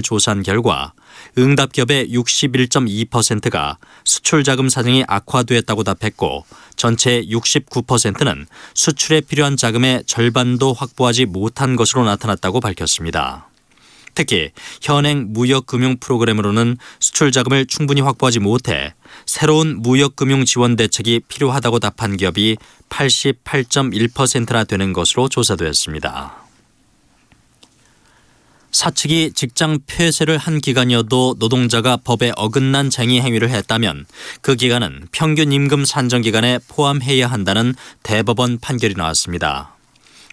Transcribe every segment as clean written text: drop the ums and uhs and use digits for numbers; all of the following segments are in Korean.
조사한 결과 응답기업의 61.2%가 수출자금 사정이 악화되었다고 답했고 전체 69%는 수출에 필요한 자금의 절반도 확보하지 못한 것으로 나타났다고 밝혔습니다. 특히 현행 무역금융 프로그램으로는 수출 자금을 충분히 확보하지 못해 새로운 무역금융 지원 대책이 필요하다고 답한 기업이 88.1%나 되는 것으로 조사되었습니다. 사측이 직장 폐쇄를 한 기간이어도 노동자가 법에 어긋난 쟁의 행위를 했다면 그 기간은 평균 임금 산정 기간에 포함해야 한다는 대법원 판결이 나왔습니다.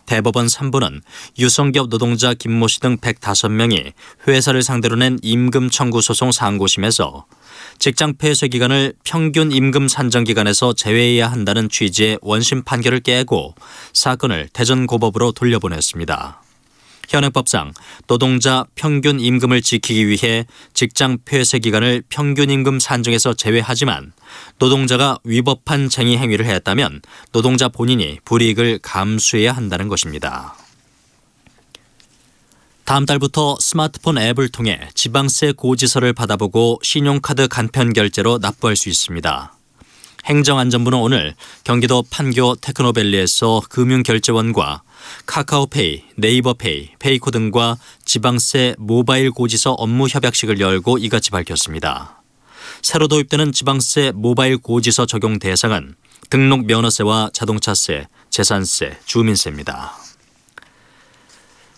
대법원 3부는 유성기업 노동자 김모 씨 등 105명이 회사를 상대로 낸 임금 청구 소송 상고심에서 직장 폐쇄 기간을 평균 임금 산정 기간에서 제외해야 한다는 취지의 원심 판결을 깨고 사건을 대전고법으로 돌려보냈습니다. 현행법상 노동자 평균 임금을 지키기 위해 직장 폐쇄 기간을 평균 임금 산정에서 제외하지만 노동자가 위법한 쟁의 행위를 했다면 노동자 본인이 불이익을 감수해야 한다는 것입니다. 다음 달부터 스마트폰 앱을 통해 지방세 고지서를 받아보고 신용카드 간편 결제로 납부할 수 있습니다. 행정안전부는 오늘 경기도 판교 테크노밸리에서 금융결제원과 카카오페이, 네이버페이, 페이코 등과 지방세 모바일 고지서 업무 협약식을 열고 이같이 밝혔습니다. 새로 도입되는 지방세 모바일 고지서 적용 대상은 등록 면허세와 자동차세, 재산세, 주민세입니다.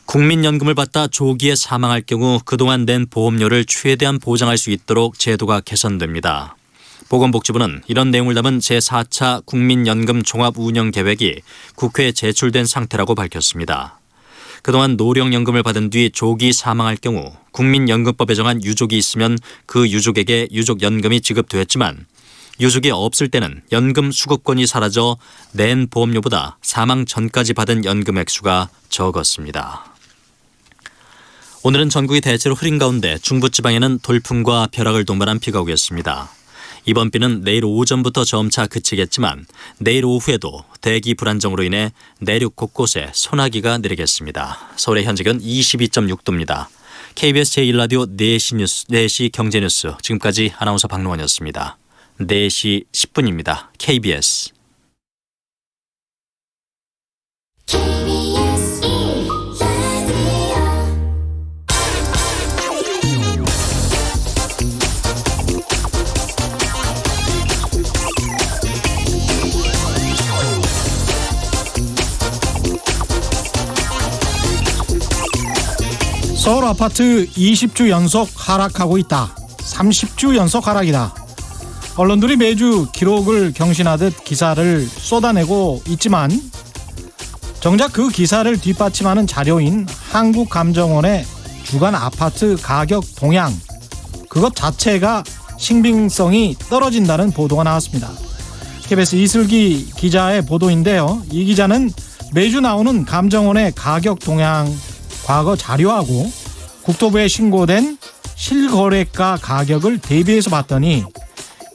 국민연금을 받다 조기에 사망할 경우 그동안 낸 보험료를 최대한 보장할 수 있도록 제도가 개선됩니다. 보건복지부는 이런 내용을 담은 제4차 국민연금 종합운영계획이 국회에 제출된 상태라고 밝혔습니다. 그동안 노령연금을 받은 뒤 조기 사망할 경우 국민연금법에 정한 유족이 있으면 그 유족에게 유족연금이 지급되었지만 유족이 없을 때는 연금 수급권이 사라져 낸 보험료보다 사망 전까지 받은 연금 액수가 적었습니다. 오늘은 전국이 대체로 흐린 가운데 중부지방에는 돌풍과 벼락을 동반한 비가 오겠습니다. 이번 비는 내일 오전부터 점차 그치겠지만 내일 오후에도 대기 불안정으로 인해 내륙 곳곳에 소나기가 내리겠습니다. 서울의 현재 기온 22.6도입니다. KBS 제1라디오 4시 경제뉴스 지금까지 아나운서 박노원이었습니다. 4시 10분입니다. KBS 서울 아파트 20주 연속 하락하고 있다. 30주 연속 하락이다. 언론들이 매주 기록을 경신하듯 기사를 쏟아내고 있지만 정작 그 기사를 뒷받침하는 자료인 한국감정원의 주간 아파트 가격 동향, 그것 자체가 신빙성이 떨어진다는 보도가 나왔습니다. KBS 이슬기 기자의 보도인데요. 이 기자는 매주 나오는 감정원의 가격 동향 과거 자료하고 국토부에 신고된 실거래가 가격을 대비해서 봤더니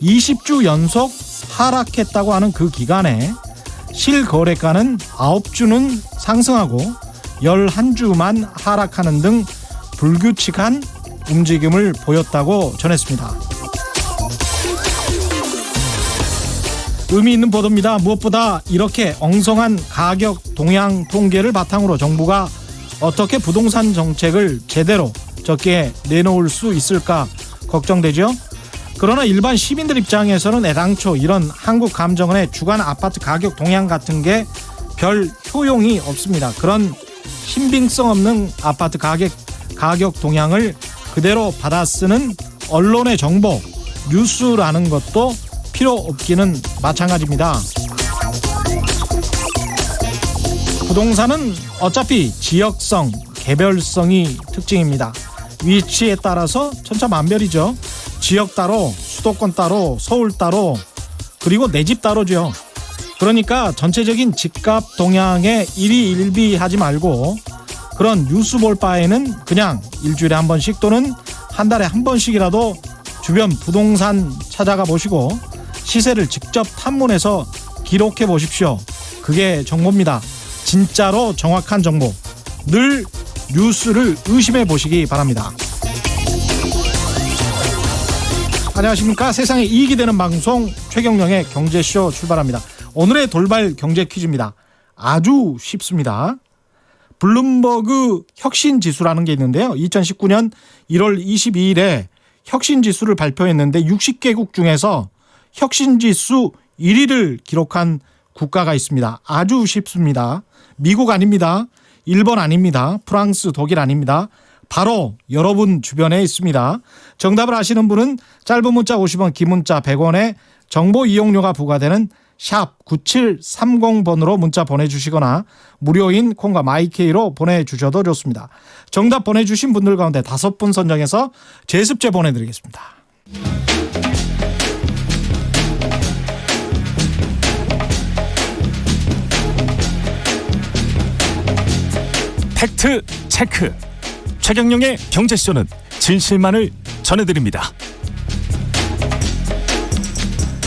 20주 연속 하락했다고 하는 그 기간에 실거래가는 9주는 상승하고 11주만 하락하는 등 불규칙한 움직임을 보였다고 전했습니다. 의미 있는 보도입니다. 무엇보다 이렇게 엉성한 가격 동향 통계를 바탕으로 정부가 어떻게 부동산 정책을 제대로 적게 내놓을 수 있을까 걱정되죠. 그러나 일반 시민들 입장에서는 애당초 이런 한국감정원의 주간 아파트 가격 동향 같은 게 별 효용이 없습니다. 그런 신빙성 없는 아파트 가격 동향을 그대로 받아 쓰는 언론의 정보, 뉴스라는 것도 필요 없기는 마찬가지입니다. 부동산은 어차피 지역성, 개별성이 특징입니다. 위치에 따라서 천차만별이죠. 지역 따로, 수도권 따로, 서울 따로, 그리고 내 집 따로죠. 그러니까 전체적인 집값 동향에 일희일비하지 말고 그런 뉴스 볼 바에는 그냥 일주일에 한 번씩 또는 한 달에 한 번씩이라도 주변 부동산 찾아가 보시고 시세를 직접 탐문해서 기록해 보십시오. 그게 정보입니다. 진짜로 정확한 정보. 늘 뉴스를 의심해 보시기 바랍니다. 안녕하십니까. 세상에 이익이 되는 방송 최경영의 경제쇼 출발합니다. 오늘의 돌발 경제 퀴즈입니다. 아주 쉽습니다. 블룸버그 혁신지수라는 게 있는데요. 2019년 1월 22일에 혁신지수를 발표했는데 60개국 중에서 혁신지수 1위를 기록한 국가가 있습니다. 아주 쉽습니다. 미국 아닙니다. 일본 아닙니다. 프랑스, 독일 아닙니다. 바로 여러분 주변에 있습니다. 정답을 아시는 분은 짧은 문자 50원, 긴 문자 100원에 정보 이용료가 부과되는 샵 9730번으로 문자 보내주시거나 무료인 콩과 마이케이로 보내주셔도 좋습니다. 정답 보내주신 분들 가운데 5분 선정해서 제습제 보내드리겠습니다. 팩트 체크. 최경영의 경제쇼는 진실만을 전해드립니다.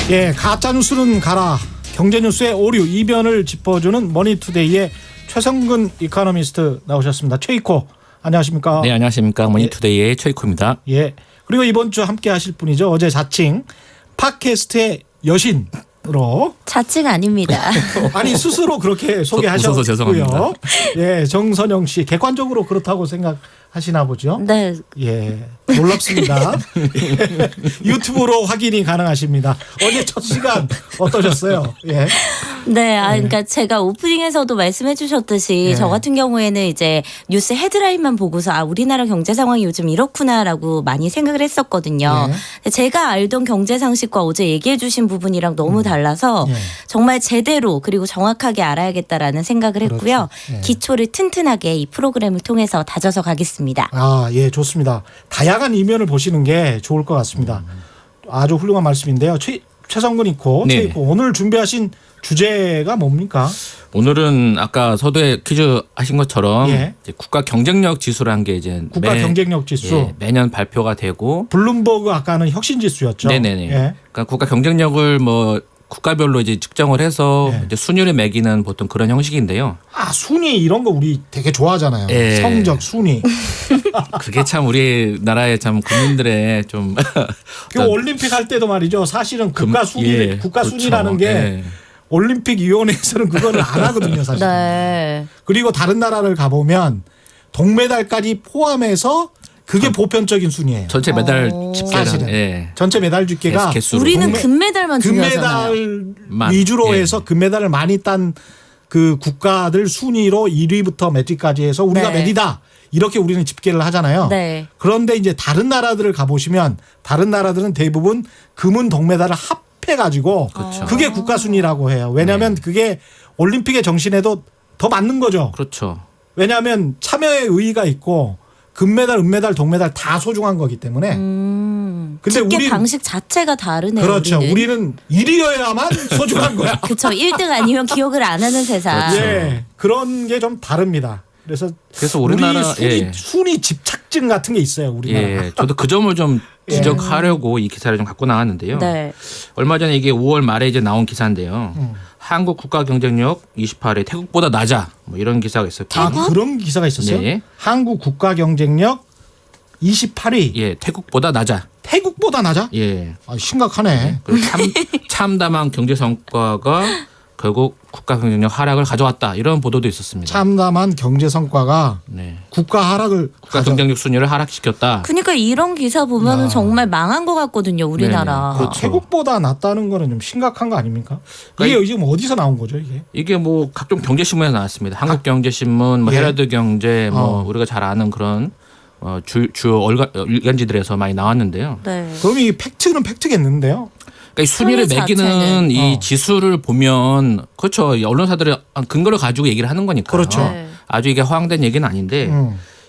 예, 가짜 뉴스는 가라. 경제 뉴스의 오류 이변을 짚어주는 머니투데이의 최성근 이코노미스트 나오셨습니다. 최이코 안녕하십니까? 네, 안녕하십니까. 머니투데이의 최이코입니다. 예. 그리고 이번 주 함께 하실 분이죠. 어제 자칭 팟캐스트의 여신으로 자칭 아닙니다. 아니 스스로 그렇게 웃어서 소개하셨고요. 죄송합니다. 예, 정선영 씨 객관적으로 그렇다고 생각하시나 보죠. 네. 예, 놀랍습니다. 예, 유튜브로 확인이 가능하십니다. 어제 첫 시간 어떠셨어요? 예. 네, 그러니까 제가 오프닝에서도 말씀해 주셨듯이 네. 저 같은 경우에는 이제 뉴스 헤드라인만 보고서 우리나라 경제 상황이 요즘 이렇구나라고 많이 생각을 했었거든요. 네. 제가 알던 경제 상식과 어제 얘기해 주신 부분이랑 너무 달라서 네. 정말 제대로 그리고 정확하게 알아야겠다라는 생각을 했고요. 그렇죠. 네. 기초를 튼튼하게 이 프로그램을 통해서 다져서 가겠습니다. 아, 예, 좋습니다. 다양한 이면을 보시는 게 좋을 것 같습니다. 아주 훌륭한 말씀인데요. 최성근 이코, 네. 최이코 오늘 준비하신 주제가 뭡니까? 오늘은 아까 서두에 퀴즈 하신 것처럼 예. 이제 국가 경쟁력 지수라는 게 이제 국가 경쟁력 지수. 예, 매년 발표가 되고 블룸버그 아까는 혁신 지수였죠. 네네네. 예. 그러니까 국가 경쟁력을 뭐 국가별로 이제 측정을 해서 네. 이제 순위를 매기는 보통 그런 형식인데요. 아, 순위 이런 거 우리 되게 좋아하잖아요. 예. 성적, 순위. 그게 참 우리나라의 참 국민들의 좀 그 올림픽 할 때도 말이죠. 사실은 국가 순위, 예, 국가 그렇죠. 순위라는 게 예. 올림픽 위원회에서는 그거를 안 하거든요, 사실. 네. 그리고 다른 나라를 가보면 동메달까지 포함해서 그게 보편적인 순위예요. 전체 메달 집계는 사실은. 예. 전체 메달 집계가 개수로. 우리는 동메- 금메달만 중요하잖아요. 금메달 위주로 예. 해서 금메달을 많이 딴 그 국가들 순위로 1위부터 몇 위까지 해서 우리가 네. 몇 위다 이렇게 우리는 집계를 하잖아요. 네. 그런데 이제 다른 나라들을 가보시면 다른 나라들은 대부분 금은 동메달을 합해가지고 그렇죠. 그게 국가 순위라고 해요. 왜냐하면 그게 올림픽의 정신에도 더 맞는 거죠. 그렇죠. 왜냐하면 참여의 의의가 있고 금메달, 은메달, 동메달 다 소중한 거기 때문에. 근데 집계 우리 방식 자체가 다르네요. 그렇죠. 우리는 1위여야만 소중한 거야. 그렇죠. 1등 아니면 기억을 안 하는 세상. 그렇죠. 예, 그런 게 좀 다릅니다. 그래서 우리나라 우리 순위 집착증 같은 게 있어요. 우리나라. 예, 저도 그 점을 좀 예. 지적하려고 이 기사를 좀 갖고 나왔는데요. 네. 얼마 전에 이게 5월 말에 이제 나온 기사인데요. 한국 국가 경쟁력 28위 태국보다 낮아. 뭐 이런 기사가 있어요. 아, 그런 기사가 있었어요. 네. 한국 국가 경쟁력 28위. 예, 태국보다 낮아. 태국보다 낮아? 예. 아, 심각하네. 그리고 참담한 경제 성과가 결국 국가 경쟁력 하락을 가져왔다. 이런 보도도 있었습니다. 참담한 경제 성과가 네. 국가 하락을 국가 경쟁력 순위를 하락시켰다. 그러니까 이런 기사 보면은 야. 정말 망한 것 같거든요, 우리나라. 네네. 그렇죠. 태국보다 낫다는 거는 좀 심각한 거 아닙니까? 이게 그러니까 지금 어디서 나온 거죠, 이게? 이게 뭐 각종 경제신문에 나왔습니다. 한국경제신문, 뭐 예. 헤럴드 경제, 뭐 어. 우리가 잘 아는 그런 주요 일간지들에서 많이 나왔는데요. 네. 그럼 이 팩트는 팩트겠는데요? 그러니까 이 순위를 순위 매기는 자체는. 이 지수를 보면 그렇죠. 이 언론사들이 근거를 가지고 얘기를 하는 거니까. 그렇죠. 네. 아주 이게 허황된 얘기는 아닌데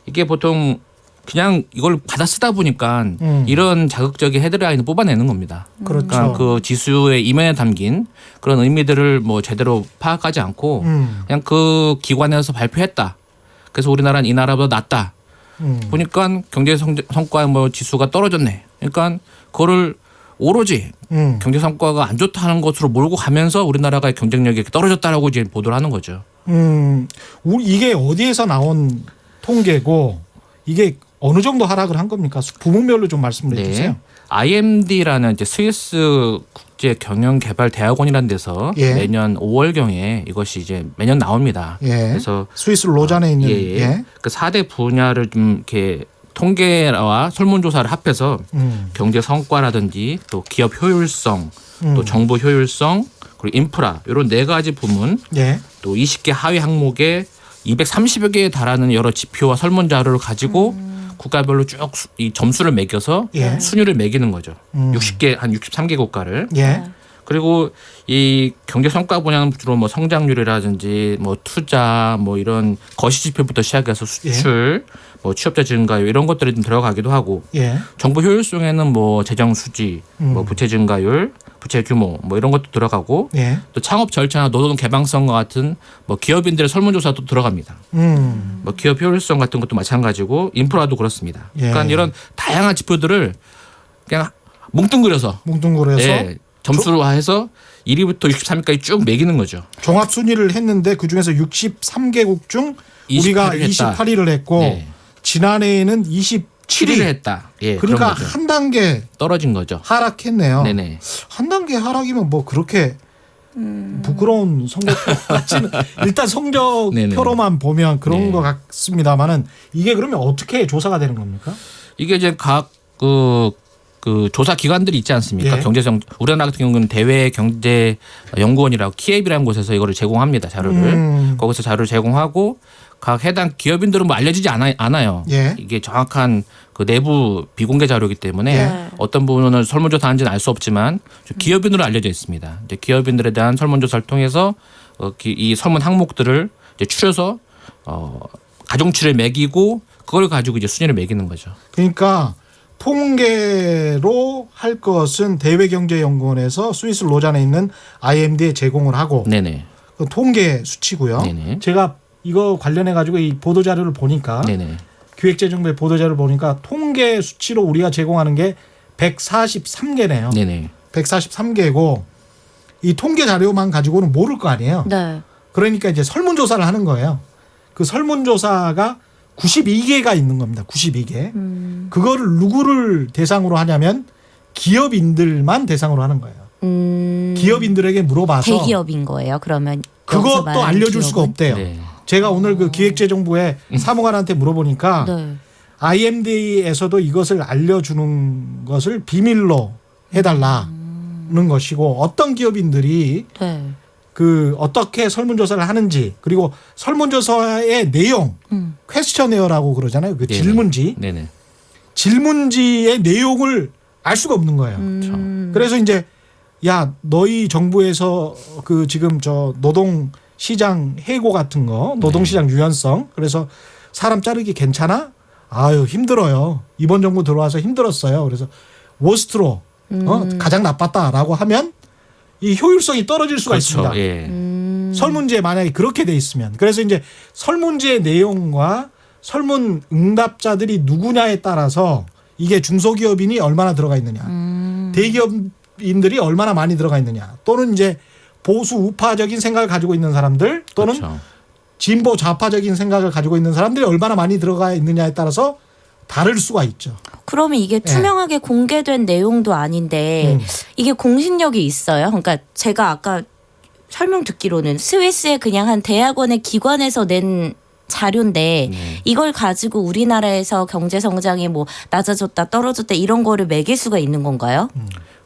이게 보통 그냥 이걸 받아 쓰다 보니까 이런 자극적인 헤드라인을 뽑아내는 겁니다. 그렇죠. 그러니까 그 지수의 이면에 담긴 그런 의미들을 뭐 제대로 파악하지 않고 그냥 그 기관에서 발표했다. 그래서 우리나라는 이 나라보다 낫다. 보니까 경제 성과 뭐 지수가 떨어졌네. 그러니까 그거를 오로지 경제 성과가 안 좋다는 것으로 몰고 가면서 우리나라가 경쟁력이 이렇게 떨어졌다라고 이제 보도를 하는 거죠. 이게 어디에서 나온 통계고 이게 어느 정도 하락을 한 겁니까? 부문별로 좀 말씀을 해주세요. IMD라는 이제 스위스 국제 경영 개발 대학원이라는 데서 예. 매년 5월경에 이것이 이제 매년 나옵니다. 예. 그래서 스위스 로잔에 있는 예. 그 4대 분야를 좀 이렇게 통계와 설문조사를 합해서 경제 성과라든지 또 기업 효율성, 또 정보 효율성, 그리고 인프라 이런 4가지 부문, 예. 또 20개 하위 항목에 230여 개에 달하는 여러 지표와 설문 자료를 가지고 국가별로 쭉 이 점수를 매겨서 예. 순위를 매기는 거죠. 60개 한 63개 국가를. 예. 그리고 이 경제 성과 분야는 주로 뭐 성장률이라든지 뭐 투자 뭐 이런 거시 지표부터 시작해서 수출, 뭐 취업자 증가율 이런 것들이 좀 들어가기도 하고 예. 정부 효율성에는 뭐 재정 수지, 뭐 부채 증가율, 부채 규모 뭐 이런 것도 들어가고 예. 또 창업 절차나 노동 개방성과 같은 뭐 기업인들의 설문조사도 들어갑니다. 뭐 기업 효율성 같은 것도 마찬가지고 인프라도 그렇습니다. 예. 그러니까 이런 다양한 지표들을 그냥 뭉뚱그려서 뭉뚱그려서 예, 점수화해서 1위부터 63위까지 쭉 매기는 거죠. 종합 순위를 했는데 그 중에서 63개국 중 우리가 28위를 했다. 28위를 했고 네. 지난해에는 7위를 27위. 했다. 예, 그러니까 그런 거죠. 한 단계 떨어진 거죠. 하락했네요. 네네. 한 단계 하락이면 뭐 그렇게 부끄러운 성적표 같지는 일단 성적표로만 보면 그런 네. 것 같습니다만은 이게 그러면 어떻게 조사가 되는 겁니까? 이게 이제 각 그 조사 기관들이 있지 않습니까? 예. 경제성 우리나라 같은 경우는 대외 경제 연구원이라고 키앱이라는 곳에서 이거를 제공합니다. 자료를 거기서 자료를 제공하고 각 해당 기업인들은 뭐 알려지지 않아요. 예. 이게 정확한 그 내부 비공개 자료이기 때문에 예. 어떤 부분을 설문조사하는지는 알 수 없지만 기업인으로 알려져 있습니다. 이제 기업인들에 대한 설문조사를 통해서 이 설문 항목들을 이제 추려서 가중치를 매기고 그걸 가지고 이제 순위를 매기는 거죠. 그러니까 통계로 할 것은 대외경제연구원에서 스위스 로잔에 있는 IMD에 제공을 하고 네네. 그 통계 수치고요. 네네. 제가 이거 관련해 가지고 이 보도 자료를 보니까 네네. 기획재정부의 보도 자료를 보니까 통계 수치로 우리가 제공하는 게 143개네요. 네네. 143개고 이 통계 자료만 가지고는 모를 거 아니에요. 네. 그러니까 이제 설문조사를 하는 거예요. 그 설문조사가 92개가 있는 겁니다. 92개. 그거를 누구를 대상으로 하냐면 기업인들만 대상으로 하는 거예요. 기업인들에게 물어봐서 대기업인 거예요. 그러면 여기서 그것도 말하는 알려줄 수가 기업은? 없대요. 네. 제가 오늘 그 기획재정부의 사무관한테 물어보니까 네. IMD에서도 이것을 알려주는 것을 비밀로 해달라는 것이고 어떤 기업인들이 네. 그 어떻게 설문조사를 하는지 그리고 설문조사의 내용 퀘스처네어라고 그러잖아요. 그 네네. 질문지 네네. 질문지의 내용을 알 수가 없는 거예요. 그래서 이제 야 너희 정부에서 그 지금 저 노동시장 해고 같은 거 노동시장 유연성 그래서 사람 자르기 괜찮아? 아유 힘들어요. 이번 정부 들어와서 힘들었어요. 그래서 워스트로 가장 나빴다라고 하면 이 효율성이 떨어질 수가 그렇죠. 있습니다. 예. 설문지에 만약에 그렇게 돼 있으면 그래서 이제 설문지의 내용과 설문 응답자들이 누구냐에 따라서 이게 중소기업인이 얼마나 들어가 있느냐 대기업인들이 얼마나 많이 들어가 있느냐 또는 이제 보수 우파적인 생각을 가지고 있는 사람들 또는 그렇죠. 진보 좌파적인 생각을 가지고 있는 사람들이 얼마나 많이 들어가 있느냐에 따라서 다를 수가 있죠. 그러면 이게 투명하게 공개된 내용도 아닌데 이게 공신력이 있어요. 그러니까 제가 아까 설명 듣기로는 스위스의 그냥 한 대학원의 기관에서 낸 자료인데 이걸 가지고 우리나라에서 경제 성장이 뭐 낮아졌다 떨어졌다 이런 거를 매길 수가 있는 건가요?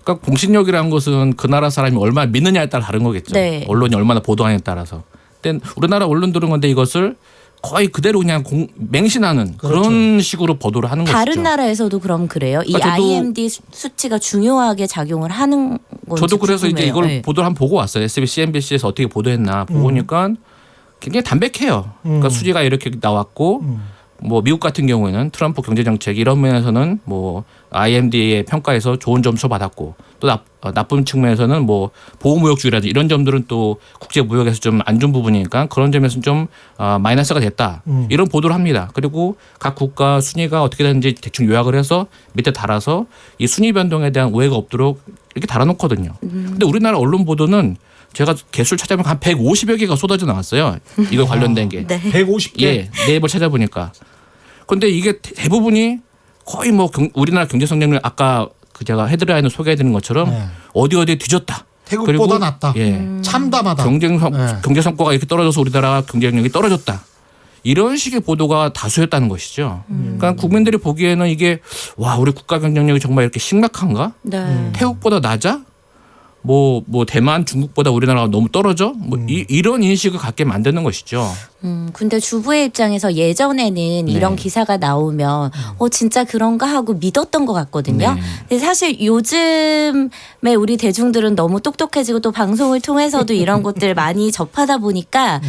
그러니까 공신력이라는 것은 그 나라 사람이 얼마나 믿느냐에 따라 다른 거겠죠. 네. 언론이 얼마나 보도하냐에 따라서. 근데 우리나라 언론들은 근데 이것을 거의 그대로 그냥 맹신하는 그렇죠. 그런 식으로 보도를 하는 것이죠. 다른 나라에서도 그럼 그래요? 이 그러니까 저도- IMD 수치가 중요하게 작용을 하는 건지 저도 그래서 이제 궁금해요. 이걸 네. 보도를 한번 보고 왔어요. SBS, CNBC에서 어떻게 보도했나 보고 보니까 굉장히 담백해요. 그러니까 수지가 이렇게 나왔고 뭐 미국 같은 경우에는 트럼프 경제 정책 이런 면에서는 뭐 IMD의 평가에서 좋은 점수 받았고 또 나쁜 측면에서는 뭐 보호무역주의라든지 이런 점들은 또 국제 무역에서 좀 안 좋은 부분이니까 그런 점에서는 좀 마이너스가 됐다 이런 보도를 합니다. 그리고 각 국가 순위가 어떻게 되는지 대충 요약을 해서 밑에 달아서 이 순위 변동에 대한 오해가 없도록 이렇게 달아놓거든요. 근데 우리나라 언론 보도는 제가 개수를 찾아보면 한 150여 개가 쏟아져 나왔어요. 이거 관련된 게. 네. 150개. 예, 네이버 찾아보니까. 근데 이게 대부분이 거의 뭐 우리나라 경제 성장률 아까 그 제가 헤드라인을 소개해드린 것처럼 네. 어디 뒤졌다. 태국보다 그리고 낫다. 예. 참담하다. 경제 성과가 이렇게 떨어져서 우리나라 경쟁력이 떨어졌다. 이런 식의 보도가 다수였다는 것이죠. 그러니까 국민들이 보기에는 이게 와 우리 국가 경쟁력이 정말 이렇게 심각한가? 네. 태국보다 낮아? 뭐 대만, 중국보다 우리나라가 너무 떨어져? 뭐 이런 인식을 갖게 만드는 것이죠. 근데 주부의 입장에서 예전에는 이런 기사가 나오면 진짜 그런가 하고 믿었던 것 같거든요. 네. 근데 사실 요즘에 우리 대중들은 너무 똑똑해지고 또 방송을 통해서도 이런 것들 많이 접하다 보니까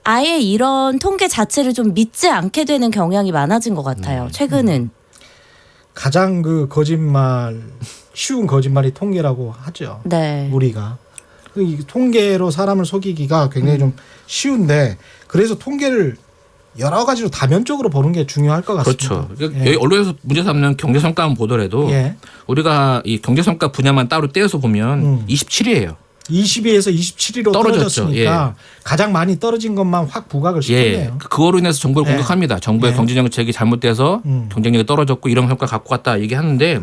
아예 이런 통계 자체를 좀 믿지 않게 되는 경향이 많아진 것 같아요. 최근은. 가장 그 거짓말 쉬운 거짓말이 통계라고 하죠. 네. 우리가 이 통계로 사람을 속이기가 굉장히 좀 쉬운데 그래서 통계를 여러 가지로 다면적으로 보는 게 중요할 것 같습니다. 그렇죠. 여기 언론에서 문제 삼는 경제 성과만 보더라도 예. 우리가 이 경제 성과 분야만 따로 떼어서 보면 27위예요. 22에서 27위로 떨어졌죠. 떨어졌으니까 가장 많이 떨어진 것만 확 부각을 시켰네요. 그거로 인해서 정부를 예. 공격합니다. 정부의 예. 경제 정책이 잘못돼서 경쟁력이 떨어졌고 이런 성과 갖고 왔다 얘기하는데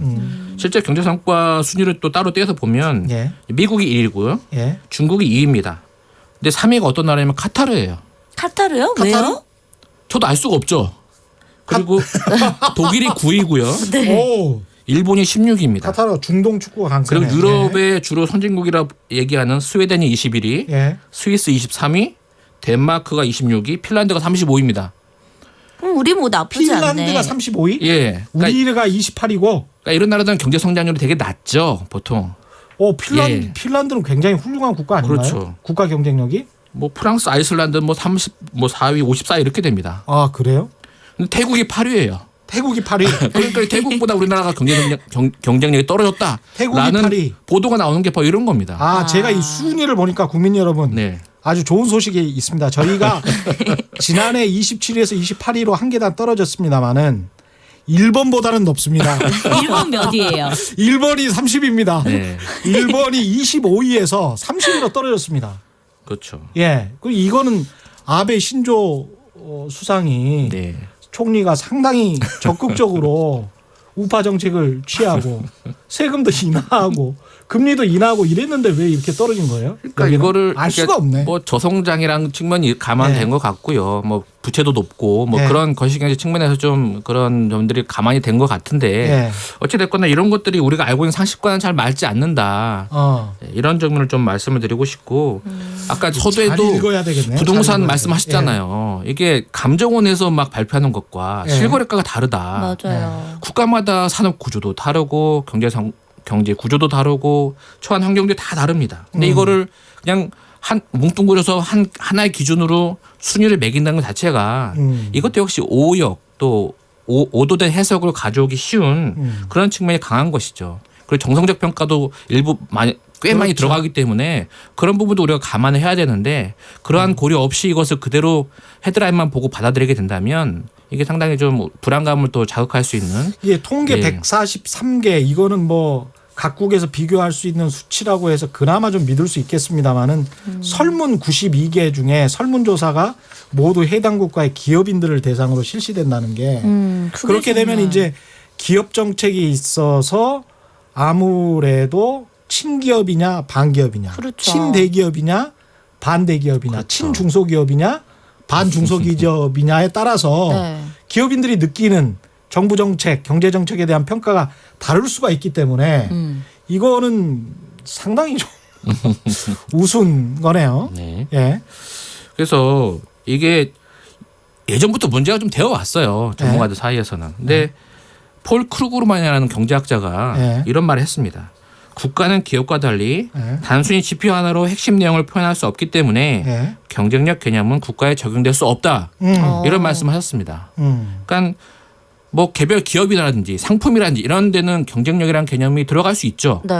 실제 경제 성과 순위를 또 따로 떼서 보면 예. 미국이 1위고요. 예. 중국이 2위입니다. 근데 3위가 어떤 나라냐면 카타르예요. 카타르요? 카타르? 왜요? 저도 알 수가 없죠. 그리고 독일이 9위고요. 네. 오, 일본이 16위입니다. 카타르 중동 축구가 강세네. 그리고 유럽의 주로 선진국이라 얘기하는 스웨덴이 21위, 예. 스위스 23위, 덴마크가 26위, 핀란드가 35위입니다. 우리 뭐 나쁘지 핀란드가 않네. 35위? 예. 그러니까, 우리가 28위고. 그러니까 이런 나라들은 경제 성장률이 되게 낮죠, 보통. 예. 핀란드는 굉장히 훌륭한 국가 아닌가요? 그렇죠. 국가 경쟁력이? 뭐 프랑스, 아이슬란드 뭐 4위, 54위 이렇게 됩니다. 아 그래요? 근데 태국이 8위예요. 태국이 8위. 그러니까 태국보다 우리나라가 경쟁력이 떨어졌다. 태국이 라는 8위. 보도가 나오는 게 바로 이런 겁니다. 제가 이 순위를 보니까 국민 여러분 네. 아주 좋은 소식이 있습니다. 저희가 지난해 27위에서 28위로 한 계단 떨어졌습니다만은 1번보다는 높습니다. 일본 몇이에요? 1번이 30위입니다. 네. 1번이 25위에서 30위로 떨어졌습니다. 그렇죠. 예. 그리고 이거는 아베 신조 수상이 네. 총리가 상당히 적극적으로 우파 정책을 취하고 세금도 인하하고 금리도 인하하고 이랬는데 왜 이렇게 떨어진 거예요? 그러니까 여기는? 이거를 알 수가 없네. 뭐 저성장이랑 측면이 감안된 네. 것 같고요. 뭐 부채도 높고 뭐 네. 그런 거시경제 측면에서 좀 그런 점들이 가만히 된 것 같은데 예. 어찌 됐거나 이런 것들이 우리가 알고 있는 상식과는 잘 맞지 않는다. 이런 점을 좀 말씀을 드리고 싶고 아까 잘 서두에도 읽어야 되겠네. 잘 부동산 읽어야 말씀하셨잖아요. 이게 감정원에서 막 발표하는 것과 예. 실거래가가 다르다. 맞아요. 국가마다 산업 구조도 다르고 경제 구조도 다르고 처한 환경도 다 다릅니다. 근데 이거를 그냥 뭉뚱그려서 하나의 기준으로 순위를 매긴다는 것 자체가 이것도 역시 오역 또 오도된 해석을 가져오기 쉬운 그런 측면이 강한 것이죠. 그리고 정성적 평가도 일부 꽤 많이 그렇죠. 들어가기 때문에 그런 부분도 우리가 감안을 해야 되는데 그러한 고려 없이 이것을 그대로 헤드라인만 보고 받아들이게 된다면 이게 상당히 좀 불안감을 또 자극할 수 있는 이게 통계 예. 143개 이거는 뭐 각국에서 비교할 수 있는 수치라고 해서 그나마 좀 믿을 수 있겠습니다만은 설문 92개 중에 설문조사가 모두 해당 국가의 기업인들을 대상으로 실시된다는 게 그게 그렇게 되면 정말. 이제 기업 정책이 있어서 아무래도 친기업이냐 반기업이냐 그렇죠. 친대기업이냐 반대기업이냐 그렇죠. 친중소기업이냐 반중소기업이냐에 따라서 네. 기업인들이 느끼는 정부 정책, 경제 정책에 대한 평가가 다를 수가 있기 때문에 이거는 상당히 좀 우스운 거네요. 네. 예. 그래서 이게 예전부터 문제가 좀 되어 왔어요. 전문가들 사이에서는. 근데 폴 크루그만이라는 경제학자가 네. 이런 말을 했습니다. 국가는 기업과 달리 네. 단순히 지표 하나로 핵심 내용을 표현할 수 없기 때문에 예. 경쟁력 개념은 국가에 적용될 수 없다. 이런 말씀하셨습니다. 그러니까 뭐 개별 기업이라든지 상품이라든지 이런 데는 경쟁력이라는 개념이 들어갈 수 있죠. 네.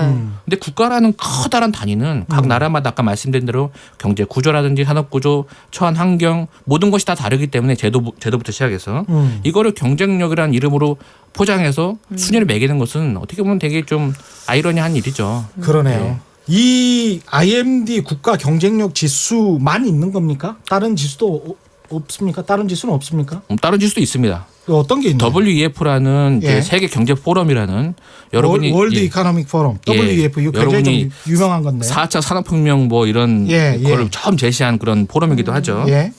근데 국가라는 커다란 단위는 각 나라마다 아까 말씀드린 대로 경제 구조라든지 산업 구조, 처한 환경 모든 것이 다 다르기 때문에 제도부터 시작해서 이거를 경쟁력이라는 이름으로 포장해서 순위를 매기는 것은 어떻게 보면 되게 좀 아이러니한 일이죠. 그러네요. 네. 이 IMD 국가 경쟁력 지수만 있는 겁니까? 다른 지수도 없습니까? 다른 지수는 없습니까? 다른 지수도 있습니다. 어떤 게 있나요? WEF라는 예. 세계 경제 포럼이라는 여러분이 월드 예, 이코노믹 포럼 예. WEF 이거 굉장히 여러분이 좀 유명한 건데. 4차 산업혁명 뭐 이런 예, 예. 거를 처음 제시한 그런 포럼이기도 하죠. 예.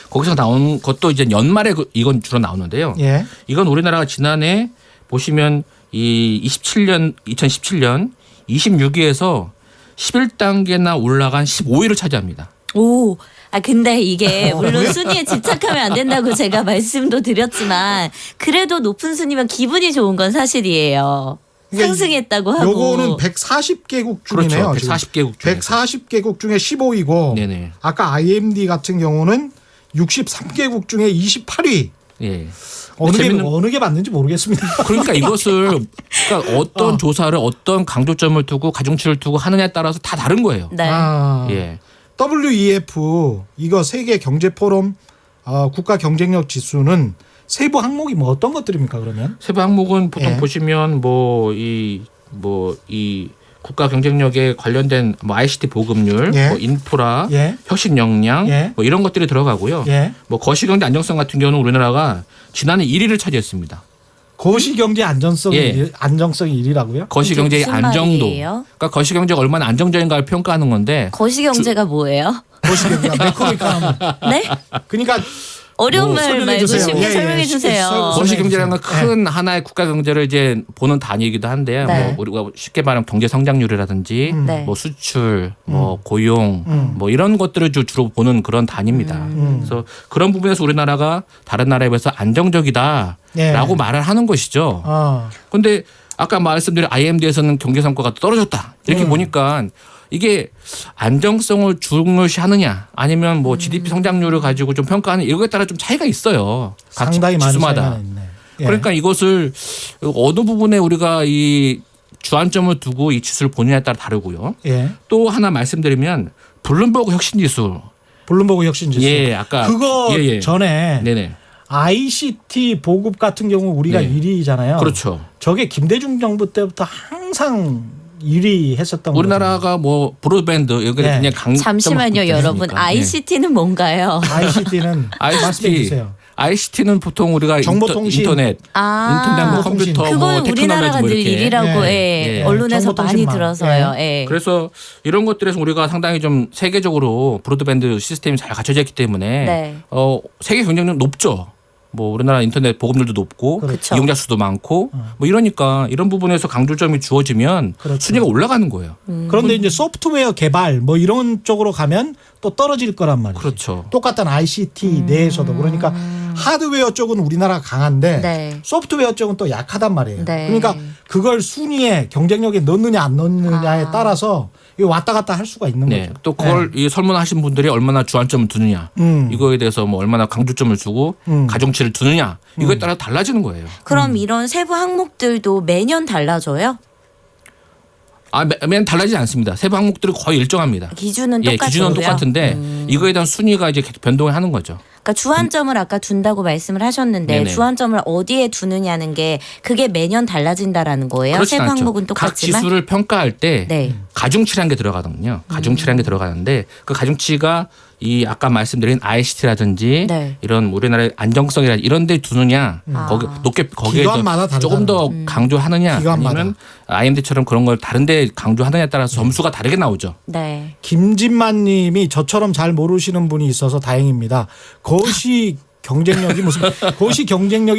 거기서 나온 것도 이제 연말에 이건 주로 나오는데요. 예. 이건 우리나라가 지난해 보시면 이 2017년 26위에서 11단계나 올라간 15위를 차지합니다. 오. 근데 이게 물론 순위에 집착하면 안 된다고 제가 말씀도 드렸지만 그래도 높은 순위면 기분이 좋은 건 사실이에요. 그러니까 상승했다고 하고. 요거는 140개국 중이네요. 그렇죠. 140개국 중에 140개국 중에 15위고 네네. 아까 IMD 같은 경우는 63개국 중에 28위. 예. 어느 게 맞는지 모르겠습니다. 그러니까 이것을 그러니까 어떤 조사를 어떤 강조점을 두고 가중치를 두고 하느냐에 따라서 다 다른 거예요. 네. 예. WEF 이거 세계 경제 포럼 국가 경쟁력 지수는 세부 항목이 뭐 어떤 것들입니까 그러면? 세부 항목은 보통 예. 보시면 이 국가 경쟁력에 관련된 뭐 ICT 보급률, 예. 뭐 인프라, 예. 혁신 역량, 예. 뭐 이런 것들이 들어가고요. 예. 뭐 거시경제 안정성 같은 경우는 우리나라가 지난해 1위를 차지했습니다. 거시경제 안정성이 예. 안정성이 1위라고요? 거시경제의 무슨 안정도. 말이에요? 그러니까 거시경제가 얼마나 안정적인가를 평가하는 건데 거시경제가 뭐예요? 거시경제 매크로 이코노미. 네? 그러니까 어려운 뭐 말 설명해 말고 주세요. 쉽게 예, 예. 설명해 쉽게 주세요. 설명- 거시경제라는 건 네. 큰 하나의 국가 경제를 이제 보는 단위이기도 한데요. 네. 뭐 우리가 쉽게 말하면 경제 성장률이라든지 네. 뭐 수출, 뭐 고용, 뭐 이런 것들을 주로 보는 그런 단위입니다. 그래서 그런 부분에서 우리나라가 다른 나라에 비해서 안정적이다라고 예. 말을 하는 것이죠. 그런데 아까 말씀드린 IMD에서는 경제 성과가 떨어졌다 이렇게 보니까 이게 안정성을 중요시하느냐 아니면 뭐 GDP 성장률을 가지고 좀 평가하는 이거에 따라 좀 차이가 있어요. 각 상당히 많은 지수마다. 차이가 있네. 예. 그러니까 이것을 어느 부분에 우리가 이 주안점을 두고 이 지수를 보느냐에 따라 다르고요. 예. 또 하나 말씀드리면 블룸버그 혁신지수. 블룸버그 혁신지수. 예, 아까 그거 전에 네네. ICT 보급 같은 경우 우리가 네. 1위잖아요. 그렇죠. 저게 김대중 정부 때부터 항상 1위 했었던 거죠. 우리나라가 뭐 브로드밴드 여기 네. 굉장히 강점 잠시만요, 여러분. ICT는 뭔가요? ICT는 말씀해 주세요. ICT는 보통 우리가 정보통신. 인터넷, 뭐 컴퓨터, 그건 뭐 우리나라가 테크놀로지 뭐 늘 이렇게. 1위라고 예. 언론에서 많이 정보통신망. 들어서요. 예. 그래서 이런 것들에서 우리가 상당히 좀 세계적으로 브로드밴드 시스템이 잘 갖춰져 있기 때문에 네. 세계 경쟁력 높죠. 뭐 우리나라 인터넷 보급률도 높고 그렇죠. 이용자 수도 많고 뭐 이러니까 이런 부분에서 강조점이 주어지면 그렇죠. 순위가 올라가는 거예요. 그런데 이제 소프트웨어 개발 뭐 이런 쪽으로 가면 또 떨어질 거란 말이죠. 그렇죠. 똑같은 ICT 내에서도 그러니까 하드웨어 쪽은 우리나라가 강한데 네. 소프트웨어 쪽은 또 약하단 말이에요. 네. 그러니까 그걸 순위에 경쟁력에 넣느냐 안 넣느냐에 따라서 이거 왔다 갔다 할 수가 있는 네. 거죠. 또 그걸 이 설문하신 분들이 얼마나 주안점을 두느냐 이거에 대해서 뭐 얼마나 강조점을 주고 가중치를 두느냐 이거에 따라 달라지는 거예요. 그럼 이런 세부 항목들도 매년 달라져요? 매년 달라지지 않습니다. 세부 항목들은 거의 일정합니다. 기준은 예, 똑같고요. 기준은 똑같은데 이거에 대한 순위가 이제 계속 변동을 하는 거죠. 그러니까 주안점을 아까 둔다고 말씀을 하셨는데 네네. 주안점을 어디에 두느냐는 게 그게 매년 달라진다라는 거예요. 그렇진 세부 않죠. 항목은 각 똑같지만. 지수를 평가할 때 네. 가중치라는 게 들어가거든요. 가중치라는 게 들어가는데 그 가중치가 이 아까 말씀드린 ICT라든지 네. 이런 우리나라의 안정성이라 이런 데 두느냐 거기 높게 거기에 기관마다 더 조금 더 강조하느냐 기관마다. 아니면 IMD처럼 그런 걸 다른 데 강조하느냐에 따라서 점수가 다르게 나오죠. 네. 김진만 님이 저처럼 잘 모르시는 분이 있어서 다행입니다. 거시 경쟁력이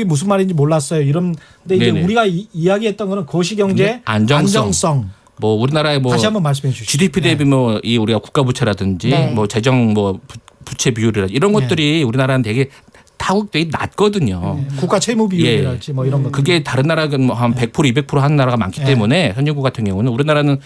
무슨 말인지 몰랐어요. 이런데 이제 네네. 우리가 이야기했던 거는 거시 경제 안정성. 뭐 우리나라의 뭐 다시 한번 말씀해 주시죠. GDP 대비 뭐 이 우리가 국가 부채라든지 네. 뭐 재정 뭐 부채 비율이라 이런 네. 것들이 우리나라는 되게 되게 낮거든요. 국가 채무 비율이랄지 뭐 이런 거. 그게 다른 나라는 뭐한 100% 200% 하는 나라가 많기 네. 때문에 선진국 같은 경우는 우리나라는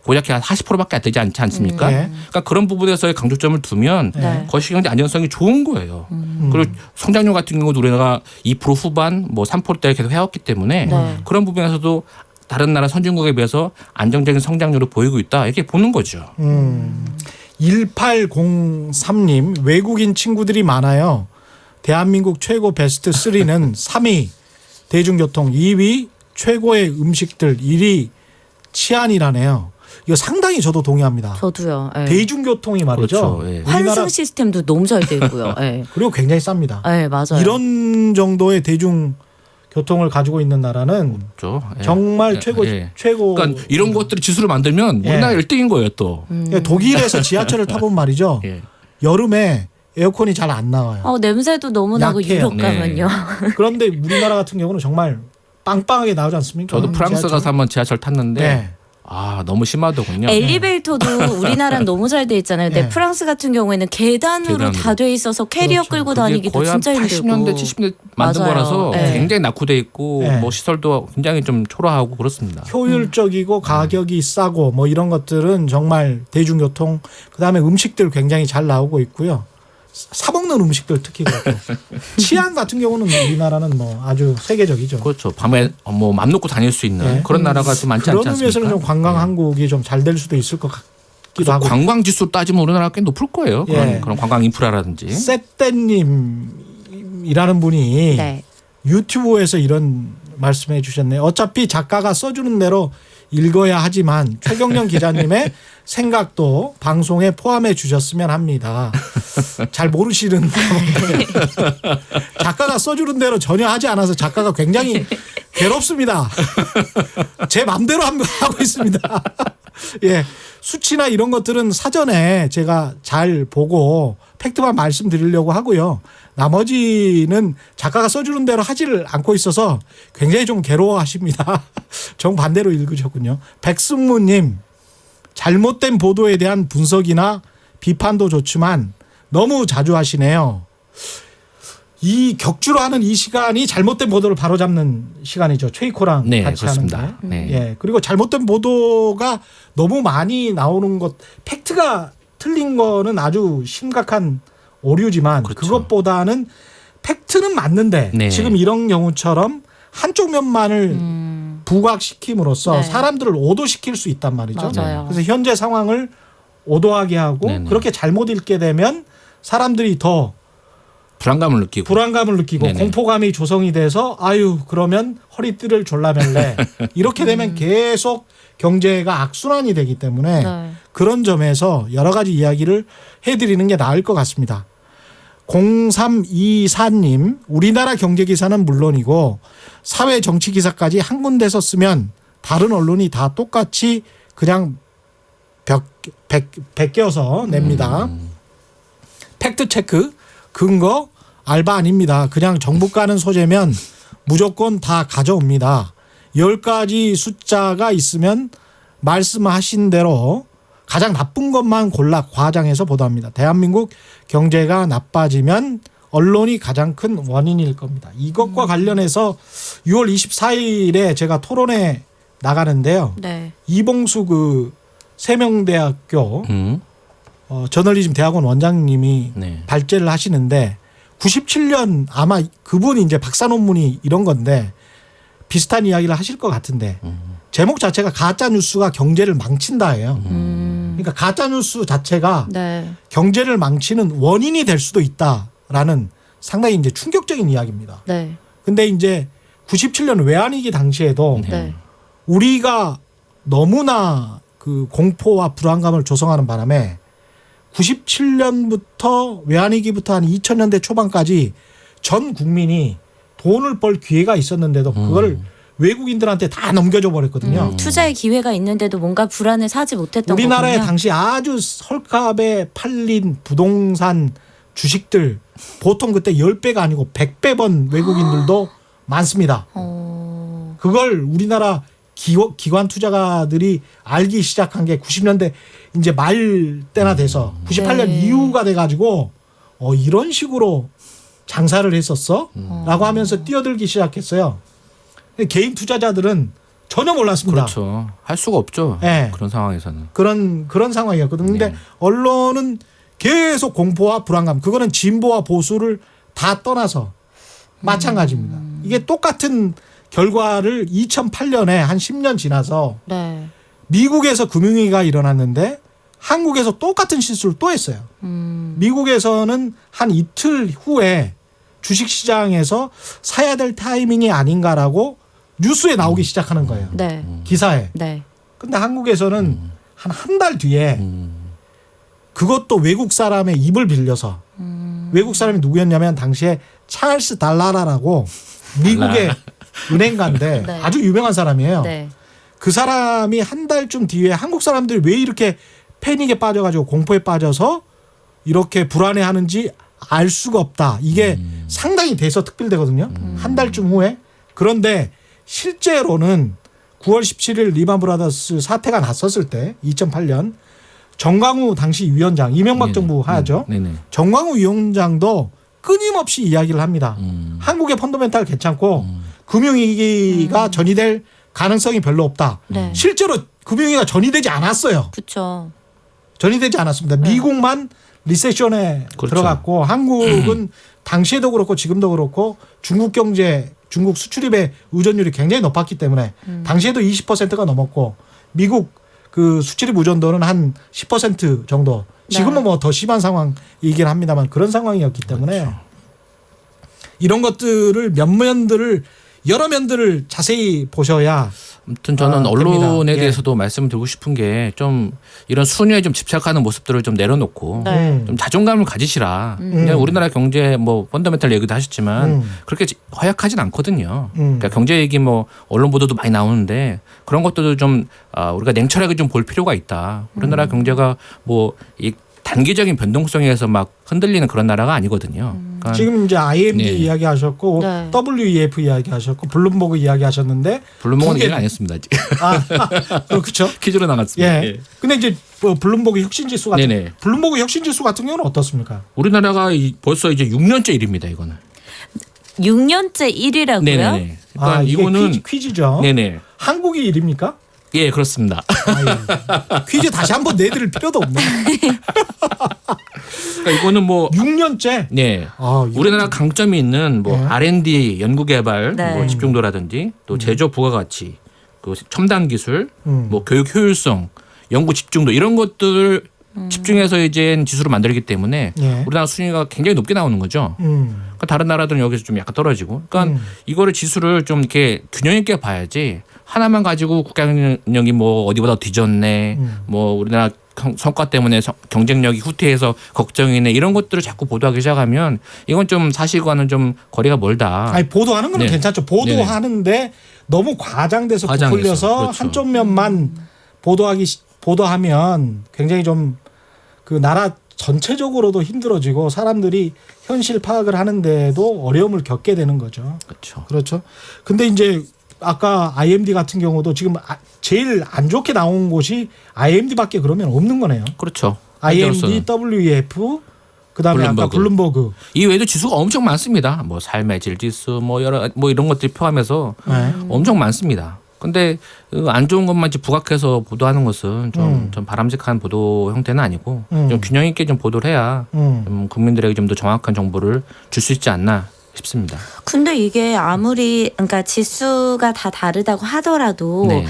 고작 한 40%밖에 안 되지 않지 않습니까? 네. 그러니까 그런 부분에서의 강조점을 두면 네. 거시경제 안정성이 좋은 거예요. 그리고 성장률 같은 경우도 우리나라가 2% 후반 뭐 3%대 계속 해왔기 때문에 네. 그런 부분에서도 다른 나라 선진국에 비해서 안정적인 성장률을 보이고 있다 이렇게 보는 거죠. 1803님 외국인 친구들이 많아요. 대한민국 최고 베스트 3는 3위 대중교통, 2위 최고의 음식들, 1위 치안이라네요. 이거 상당히 저도 동의합니다. 저도요. 예. 대중교통이 말이죠. 그렇죠. 예. 우리나라 환승 시스템도 너무 잘 돼 있고요. 예. 그리고 굉장히 쌉니다. 예, 맞아요. 이런 정도의 대중교통을 가지고 있는 나라는 그렇죠. 예. 정말 예, 최고 예. 최고. 그러니까 이런 것들이 지수를 만들면 예. 우리나라 1등인 거예요 또. 독일에서 지하철을 타본 말이죠. 예. 여름에 에어컨이 잘 안 나와요. 냄새도 너무 나고 약해요. 유럽 네. 가면요. 그런데 우리나라 같은 경우는 정말 빵빵하게 나오지 않습니까? 저도 프랑스 지하철. 가서 한번 지하철 탔는데 네. 아 너무 심하더군요. 엘리베이터도 우리나라는 너무 잘 돼 있잖아요. 근데 네. 프랑스 같은 경우에는 계단으로 계단으로. 다 돼 있어서 캐리어 그렇죠. 끌고 그게 다니기도 거의 한 진짜 힘들고. 80년대 70년대 만든 맞아요. 거라서 네. 굉장히 낙후돼 있고 네. 뭐 시설도 굉장히 좀 초라하고 그렇습니다. 효율적이고 가격이 싸고 뭐 이런 것들은 정말 대중교통 그다음에 음식들 굉장히 잘 나오고 있고요. 사 먹는 음식들 특히 그렇고 치안 같은 경우는 우리나라는 뭐 아주 세계적이죠. 그렇죠. 밤에 뭐 맘 놓고 다닐 수 있는 네. 그런 나라가 좀 많지 그런 않지 않습니까? 의미에서는 좀 관광 한국이 좀 잘 될 수도 있을 것 같기도 그래서 하고. 관광 지수 따지면 우리나라가 꽤 높을 거예요. 예. 그런 관광 인프라라든지. 세떼님이라는 분이 네. 유튜브에서 이런 말씀해 주셨네요. 어차피 작가가 써주는 대로 읽어야 하지만 최경련 기자님의 생각도 방송에 포함해 주셨으면 합니다. 잘 모르시는 건데 작가가 써주는 대로 전혀 하지 않아서 작가가 굉장히 괴롭습니다. 제 맘대로 하고 있습니다. 예, 수치나 이런 것들은 사전에 제가 잘 보고 팩트만 말씀드리려고 하고요. 나머지는 작가가 써주는 대로 하지를 않고 있어서 굉장히 좀 괴로워하십니다. 정반대로 읽으셨군요. 백승무님, 잘못된 보도에 대한 분석이나 비판도 좋지만 너무 자주 하시네요. 이 격주로 하는 이 시간이 잘못된 보도를 바로잡는 시간이죠. 최이코랑 네, 같이 그렇습니다. 하는데. 네. 예, 그리고 잘못된 보도가 너무 많이 나오는 것, 팩트가 틀린 거는 아주 심각한 오류지만 그렇죠. 그것보다는 팩트는 맞는데 네. 지금 이런 경우처럼 한쪽 면만을 부각시킴으로써 네. 사람들을 오도시킬 수 있단 말이죠. 맞아요. 그래서 현재 상황을 오도하게 하고 네네. 그렇게 잘못 읽게 되면 사람들이 더 불안감을 느끼고. 불안감을 느끼고 네네. 공포감이 조성이 돼서 아유 그러면 허리띠를 졸라맬래 이렇게 되면 계속 경제가 악순환이 되기 때문에 네. 그런 점에서 여러 가지 이야기를 해드리는 게 나을 것 같습니다. 0324님 우리나라 경제기사는 물론이고 사회 정치 기사까지 한 군데서 쓰면 다른 언론이 다 똑같이 그냥 베껴서 냅니다. 팩트체크 근거 알바 아닙니다. 그냥 정부 까는 소재면 무조건 다 가져옵니다. 10가지 숫자가 있으면 말씀하신 대로 가장 나쁜 것만 골라 과장해서 보도합니다. 대한민국 경제가 나빠지면 언론이 가장 큰 원인일 겁니다. 이것과 관련해서 6월 24일에 제가 토론회 나가는데요. 네. 이봉수 그 세명대학교 음. 저널리즘 대학원 원장님이 네. 발제를 하시는데 97년 아마 그분이 이제 박사 논문이 이런 건데 비슷한 이야기를 하실 것 같은데 제목 자체가 가짜 뉴스가 경제를 망친다예요. 그러니까 가짜 뉴스 자체가 네. 경제를 망치는 원인이 될 수도 있다라는 상당히 이제 충격적인 이야기입니다. 네. 근데 근데 이제 97년 외환위기 당시에도 네. 우리가 너무나 그 공포와 불안감을 조성하는 바람에 97년부터 외환위기부터 한 2000년대 초반까지 전 국민이 돈을 벌 기회가 있었는데도 그걸 외국인들한테 다 넘겨줘 버렸거든요. 투자의 기회가 있는데도 뭔가 불안을 사지 못했던 우리나라에 거군요. 당시 아주 헐값에 팔린 부동산 주식들 보통 그때 10배가 아니고 100배 번 외국인들도 많습니다. 그걸 우리나라 기관 투자가들이 알기 시작한 게 90년대 이제 말 때나 돼서 98년 네. 이후가 돼가지고 이런 식으로 장사를 했었어? 라고 하면서 뛰어들기 시작했어요. 근데 개인 투자자들은 전혀 몰랐습니다. 그렇죠. 할 수가 없죠. 네. 그런 상황에서는. 그런 상황이었거든요. 근데 네. 언론은 계속 공포와 불안감, 그거는 진보와 보수를 다 떠나서 마찬가지입니다. 이게 똑같은 결과를 2008년에 한 10년 지나서 네. 미국에서 금융위기가 일어났는데 한국에서 똑같은 실수를 또 했어요. 미국에서는 한 이틀 후에 주식시장에서 사야 될 타이밍이 아닌가라고 뉴스에 나오기 시작하는 거예요. 네. 기사에. 네. 근데 한국에서는 한 달 뒤에 그것도 외국 사람의 입을 빌려서 외국 사람이 누구였냐면 당시에 찰스 달라라라고 미국의 은행가인데 네. 아주 유명한 사람이에요. 네. 그 사람이 한 달쯤 뒤에 한국 사람들이 왜 이렇게 패닉에 빠져가지고 공포에 빠져서 이렇게 불안해하는지 알 수가 없다. 이게 상당히 대서특필되거든요. 한 달쯤 후에. 그런데 실제로는 9월 17일 리만 브라더스 사태가 났었을 때 2008년 정광우 당시 위원장 이명박 네네. 정부 하죠. 네네. 정광우 위원장도 끊임없이 이야기를 합니다. 한국의 펀더멘탈 괜찮고 금융위기가 전이될 가능성이 별로 없다. 네. 실제로 금융위기가 전이되지 않았어요. 그쵸. 전이되지 않았습니다. 미국만 리세션에 그렇죠. 들어갔고 한국은 당시에도 그렇고 지금도 그렇고 중국 경제, 중국 수출입의 의존율이 굉장히 높았기 때문에 당시에도 20%가 넘었고 미국 그 수출입 의존도는 한 10% 정도. 지금은 네. 뭐 더 심한 상황이긴 합니다만 그런 상황이었기 때문에 그렇죠. 이런 것들을 여러 면들을 자세히 보셔야 아무튼 저는 아, 언론에 됩니다. 예. 대해서도 말씀을 드리고 싶은 게 좀 이런 순위에 좀 집착하는 모습들을 좀 내려놓고 네. 좀 자존감을 가지시라. 그냥 우리나라 경제 뭐 펀더멘탈 얘기도 하셨지만 그렇게 허약하진 않거든요. 그러니까 경제 얘기 뭐 언론 보도도 많이 나오는데 그런 것들도 좀 우리가 냉철하게 좀 볼 필요가 있다. 우리나라 경제가 뭐 이 단기적인 변동성에서 막 흔들리는 그런 나라가 아니거든요. 그러니까 지금 이제 IMD 네. 이야기하셨고 네. WEF 이야기하셨고 블룸버그 이야기하셨는데 블룸버그는 두 개- 얘기 안 했습니다. 아직. 그렇죠. 퀴즈로 나갔습니다. 예. 근데 이제 뭐 블룸버그 혁신지수 같은 네네. 블룸버그 혁신지수 같은 경우는 어떻습니까? 우리나라가 벌써 이제 6년째 1위입니다. 이거는. 6년째 1위라고요? 네네네. 그러니까 이게 이거는 퀴즈죠. 네네. 한국이 1위입니까? 예, 그렇습니다. 퀴즈 다시 한번 내드릴 필요도 없네. 그러니까 이거는 뭐 6년째. 네. 이거- 우리나라 강점이 있는 뭐 네. R&D 연구개발 네. 뭐 집중도라든지 또 제조 부가가치, 그 첨단 기술, 뭐 교육 효율성, 연구 집중도 이런 것들을 집중해서 이제 지수를 만들기 때문에 예. 우리나라 순위가 굉장히 높게 나오는 거죠. 그러니까 다른 나라들은 여기서 좀 약간 떨어지고. 그러니까 이거를 지수를 좀 이렇게 균형 있게 봐야지 하나만 가지고 국가 경쟁력이 뭐 어디보다 뒤졌네. 뭐 우리나라 성과 때문에 경쟁력이 후퇴해서 걱정이네 이런 것들을 자꾸 보도하기 시작하면 이건 좀 사실과는 좀 거리가 멀다. 아니 보도하는 건 네. 괜찮죠. 보도하는데 너무 과장돼서 과장해서, 부풀려서 그렇죠. 한쪽 면만 보도하면 굉장히 좀 그 나라 전체적으로도 힘들어지고 사람들이 현실 파악을 하는데도 어려움을 겪게 되는 거죠. 그렇죠. 그렇죠. 근데 이제 아까 IMD 같은 경우도 지금 제일 안 좋게 나온 곳이 IMD밖에 그러면 없는 거네요. 그렇죠. IMD, WEF, 그다음에 아까 블룸버그. 이 외에도 지수가 엄청 많습니다. 뭐 삶의 질 지수, 뭐 여러 뭐 이런 것들이 포함해서 네. 엄청 많습니다. 근데 안 좋은 것만 이제 부각해서 보도하는 것은 좀 바람직한 보도 형태는 아니고 좀 균형 있게 좀 보도를 해야 좀 국민들에게 좀 더 정확한 정보를 줄 수 있지 않나 싶습니다. 근데 이게 아무리 그러니까 지수가 다 다르다고 하더라도 네.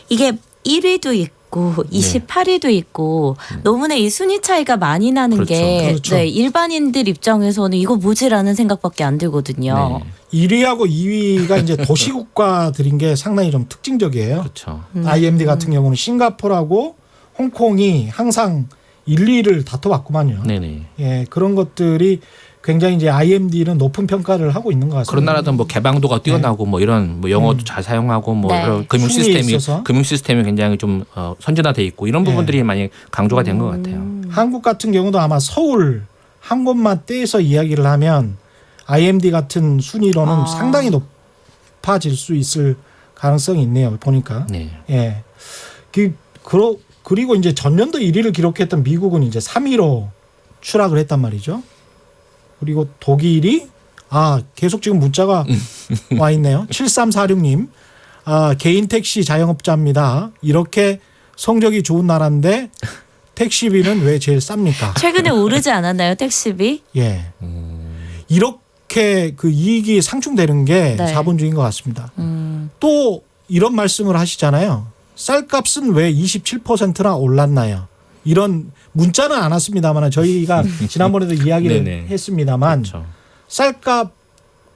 이게 1위도 있고 28위도 있고 너무나 이 순위 차이가 많이 나는 그렇죠. 게 그렇죠. 네, 일반인들 입장에서는 이거 뭐지라는 생각밖에 안 들거든요. 네. 1위하고 2위가 이제 도시국가들인 게 상당히 좀 특징적이에요. 그렇죠. IMD 같은 경우는 싱가포르하고 홍콩이 항상 1, 2위를 다퉈왔구만요. 네네. 예, 그런 것들이 굉장히 이제 IMD는 높은 평가를 하고 있는 것 같습니다. 그런 나라든 뭐 개방도가 뛰어나고 뭐 이런 뭐 영어도 잘 사용하고 뭐 네. 이런 금융 순위에 시스템이 있어서. 굉장히 좀 선진화돼 있고 이런 부분들이 많이 강조가 된 것 같아요. 한국 같은 경우도 아마 서울 한 곳만 떼서 이야기를 하면 IMD 같은 순위로는 상당히 높아질 수 있을 가능성이 있네요. 보니까. 네. 예. 그리고 이제 전년도 1위를 기록했던 미국은 이제 3위로 추락을 했단 말이죠. 그리고 독일이 계속 지금 문자가 와 있네요. 7346님. 개인 택시 자영업자입니다. 이렇게 성적이 좋은 나라인데 택시비는 왜 제일 쌉니까? 최근에 오르지 않았나요 택시비? 예. 이렇게 그 이익이 상충되는 게 네. 자본주의인 것 같습니다. 또 이런 말씀을 하시잖아요. 쌀값은 왜 27%나 올랐나요? 이런 문자는 안 왔습니다만 저희가 지난번에도 이야기를 네네. 했습니다만 그렇죠. 쌀값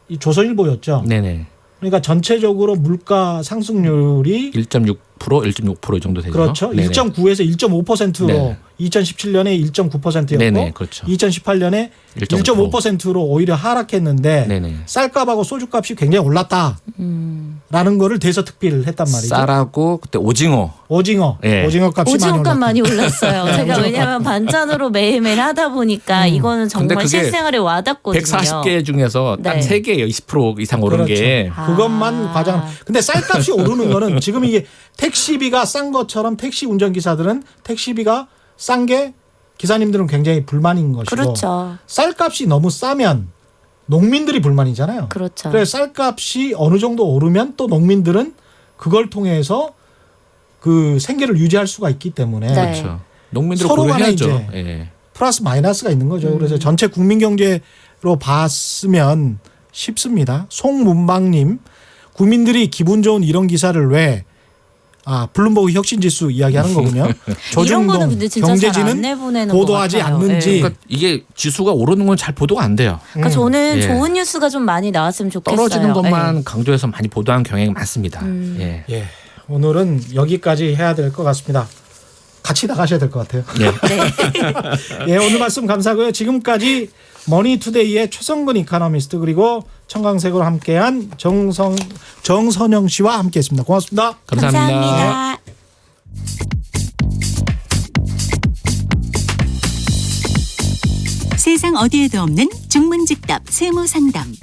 이 조선일보였죠. 네네. 그러니까 전체적으로 물가 상승률이 1.6% 정도 되죠. 그렇죠. 네네. 1.9에서 1.5%로 네. 2017년에 1.9%였고 네네, 그렇죠. 2018년에 1.5%로 오히려 하락했는데 네네. 쌀값하고 소주값이 굉장히 올랐다라는 거를 대서특필을 했단 말이죠. 쌀하고 그때 오징어. 오징어 예. 값이 많이 오징어값 올랐다. 많이 올랐어요. 제가 왜냐하면 반찬으로 매일매일 하다 보니까 이거는 정말 그게 실생활에 와닿거든요. 140개 중에서 딱 네. 3개예요. 20% 이상 오른 그렇죠. 게. 그것만 아. 과장. 근데 쌀값이 오르는 거는 지금 이게 택시비가 싼 것처럼 택시 운전기사들은 택시비가 싼 게 기사님들은 굉장히 불만인 것이고 그렇죠. 쌀값이 너무 싸면 농민들이 불만이잖아요. 그렇죠. 그래서 쌀값이 어느 정도 오르면 또 농민들은 그걸 통해서 그 생계를 유지할 수가 있기 때문에 네. 그렇죠. 농민들 서로 간에 고려해야죠. 이제 예. 플러스 마이너스가 있는 거죠. 그래서 전체 국민 경제로 봤으면 쉽습니다. 송문방님, 국민들이 기분 좋은 이런 기사를 왜 블룸버그 혁신지수 이야기하는 거군요. 이런 거는 근데 진짜 잘 안 경제지는 내보내는 보도하지 것 같아요. 않는지. 예. 그러니까 이게 지수가 오르는 건 잘 보도가 안 돼요. 그러니까 저는 예. 좋은 뉴스가 좀 많이 나왔으면 좋겠어요. 떨어지는 것만 예. 강조해서 많이 보도하는 경향이 많습니다. 예. 예, 오늘은 여기까지 해야 될 것 같습니다. 같이 나가셔야 될 것 같아요. 예. 예, 오늘 말씀 감사하고요. 지금까지 머니투데이의 최성근 이코노미스트 그리고 청강색으로 함께한 정선영 씨와 함께했습니다. 고맙습니다. 감사합니다. 세상 어디에도 없는 중문직답 세무상담.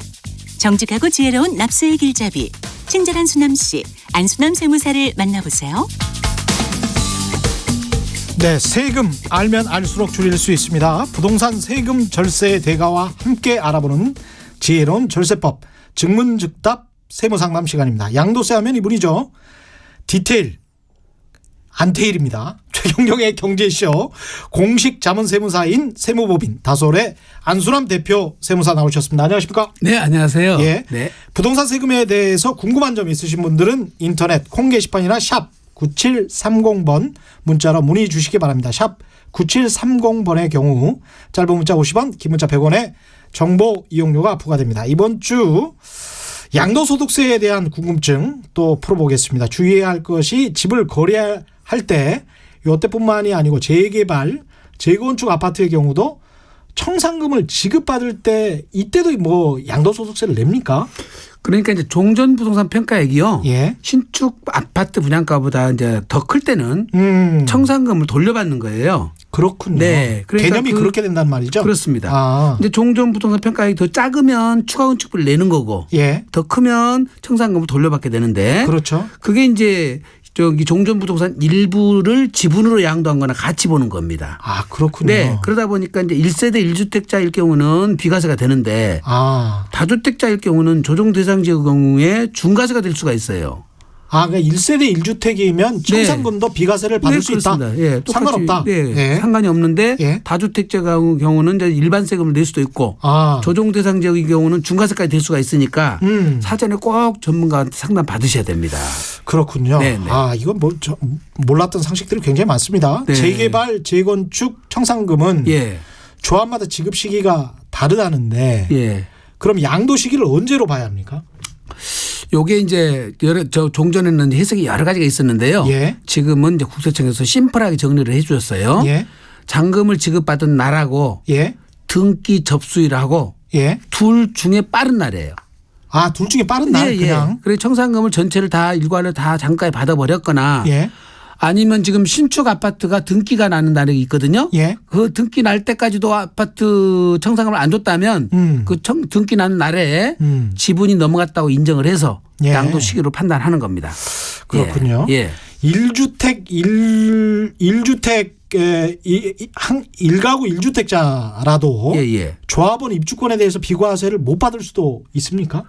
정직하고 지혜로운 납세의 길잡이 친절한 수남씨 안수남 세무사를 만나보세요. 네, 세금 알면 알수록 줄일 수 있습니다. 부동산 세금 절세 대가와 함께 알아보는 지혜로운 절세법 증문즉답 세무상담 시간입니다. 양도세 하면 이분이죠. 디테일 안테일입니다. 최경영의 경제쇼 공식 자문세무사인 세무법인 다솔의 안수남 대표 세무사 나오셨습니다. 안녕하십니까? 네, 안녕하세요. 예. 네. 부동산 세금에 대해서 궁금한 점 있으신 분들은 인터넷 콩 게시판이나 샵 9730번 문자로 문의 주시기 바랍니다. 샵 9730번의 경우 짧은 문자 50원, 긴 문자 100원의 정보 이용료가 부과됩니다. 이번 주 양도소득세에 대한 궁금증 또 풀어보겠습니다. 주의해야 할 것이 집을 거래할 때 이때뿐만이 아니고 재개발, 재건축 아파트의 경우도 청산금을 지급받을 때 이때도 뭐 양도소득세를 냅니까? 그러니까 이제 종전부동산 평가액이요. 예. 신축 아파트 분양가보다 이제 더 클 때는 청산금을 돌려받는 거예요. 그렇군요. 네. 그러니까 개념이 그렇게 된다는 말이죠. 그렇습니다. 아. 이제 종전부동산 평가액이 더 작으면 추가 건축비를 내는 거고, 예. 더 크면 청산금을 돌려받게 되는데, 그렇죠. 그게 이제 저기 종전부동산 일부를 지분으로 양도한 거나 같이 보는 겁니다. 아, 그렇군요. 네. 그러다 보니까 이제 1세대 1주택자일 경우는 비과세가 되는데 다주택자일 경우는 조정 대상 지역의 경우에 중과세가 될 수가 있어요. 그러니까 1세대 1주택이면 청산금도 비과세를 받을 수 있다. 그렇습니다. 예, 똑같이, 상관없다. 네, 예. 상관이 없는데 예. 다주택자 경우는 이제 일반 세금을 낼 수도 있고 조정 대상 지역의 경우는 중과세까지 될 수가 있으니까 사전에 꼭 전문가한테 상담 받으셔야 됩니다. 그렇군요. 네네. 이건 몰랐던 상식들이 굉장히 많습니다. 네. 재개발, 재건축 청산금은 예. 조합마다 지급 시기가 다르다는데 예. 그럼 양도 시기를 언제로 봐야 합니까? 요게 이제 종전에는 해석이 여러 가지가 있었는데요. 예. 지금은 이제 국세청에서 심플하게 정리를 해 주셨어요. 예. 잔금을 지급받은 날하고 예. 등기 접수일하고 예. 둘 중에 빠른 날이에요. 둘 중에 빠른 날 그냥. 그래 청산금을 전체를 다 일괄을 다 잔가에 받아버렸거나 예. 아니면 지금 신축 아파트가 등기가 나는 날이 있거든요. 예. 그 등기 날 때까지도 아파트 청산금을 안 줬다면 그 등기 나는 날에 지분이 넘어갔다고 인정을 해서 예. 양도 시기로 판단하는 겁니다. 그렇군요. 예. 1주택 1가구 1주택자라도 예. 조합원 입주권에 대해서 비과세를 못 받을 수도 있습니까?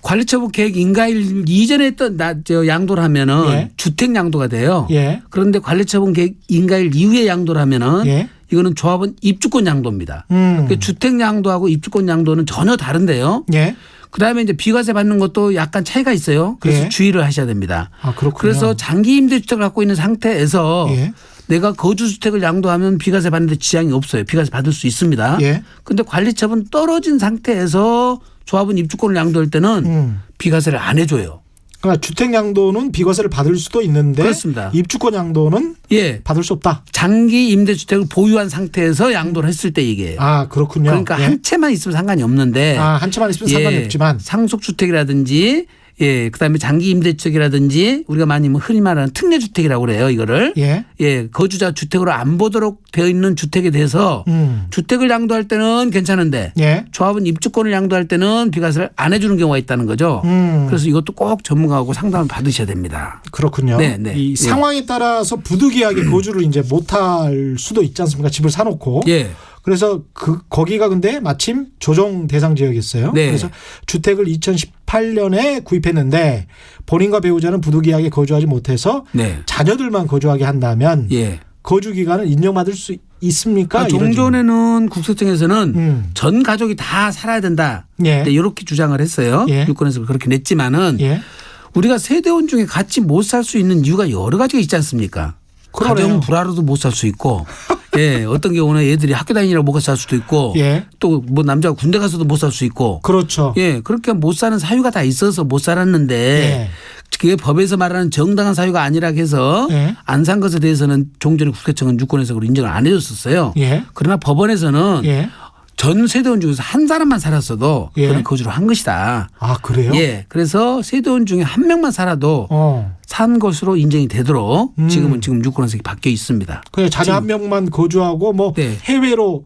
관리처분 계획 인가일 이전에 했던 양도를 하면은 예. 주택 양도가 돼요. 예. 그런데 관리처분 계획 인가일 이후에 양도를 하면은 예. 이거는 조합원 입주권 양도입니다. 그러니까 주택 양도하고 입주권 양도는 전혀 다른데요. 예. 그다음에 이제 비과세 받는 것도 약간 차이가 있어요. 그래서 예. 주의를 하셔야 됩니다. 그렇군요. 그래서 장기 임대 주택을 갖고 있는 상태에서 예. 내가 거주 주택을 양도하면 비과세 받는데 지장이 없어요. 비과세 받을 수 있습니다. 예. 그런데 관리처분 떨어진 상태에서 조합은 입주권을 양도할 때는 비과세를 안 해줘요. 그러니까 주택 양도는 비과세를 받을 수도 있는데 그렇습니다. 입주권 양도는 예. 받을 수 없다. 장기 임대주택을 보유한 상태에서 양도를 했을 때 이게. 아 그렇군요. 그러니까 예. 한 채만 있으면 상관이 없는데. 한 채만 있으면 상관이 없지만. 상속주택이라든지 예, 그다음에 장기 임대주택이라든지 우리가 많이 뭐 흔히 말하는 특례주택이라고 그래요. 이거를 예, 거주자 주택으로 안 보도록 되어 있는 주택에 대해서 주택을 양도할 때는 괜찮은데 조합은 입주권을 양도할 때는 비과세를 안 해주는 경우가 있다는 거죠. 그래서 이것도 꼭 전문가하고 상담을 받으셔야 됩니다. 그렇군요. 네, 네. 이 상황에 따라서 부득이하게 거주를 이제 못할 수도 있지 않습니까? 집을 사놓고. 예. 그래서 거기가 근데 마침 조정 대상 지역이었어요. 네. 그래서 주택을 2018년에 구입했는데 본인과 배우자는 부득이하게 거주하지 못해서 네. 자녀들만 거주하게 한다면 거주 기간을 인정받을 수 있습니까? 종전에는 국세청에서는 전 가족이 다 살아야 된다. 이렇게 주장을 했어요. 유권에서 그렇게 냈지만은 우리가 세대원 중에 같이 못 살 수 있는 이유가 여러 가지가 있지 않습니까? 가정 불화로도 못 살 수 있고 예, 어떤 경우는 애들이 학교 다니느라고 못 살 수도 있고 또 뭐 남자가 군대 가서도 못 살 수 있고 그렇죠. 예, 그렇게 못 사는 사유가 다 있어서 못 살았는데 그게 법에서 말하는 정당한 사유가 아니라 해서 안 산 것에 대해서는 종전에 국세청은 유권해석으로 인정을 안 해줬었어요. 그러나 법원에서는 전 세대원 중에서 한 사람만 살았어도 그런 거주를 한 것이다. 아 그래요? 예, 그래서 세대원 중에 한 명만 살아도 산 것으로 인정이 되도록 지금 유권해석이 바뀌어 있습니다. 그냥 자녀 한 명만 거주하고 뭐 해외로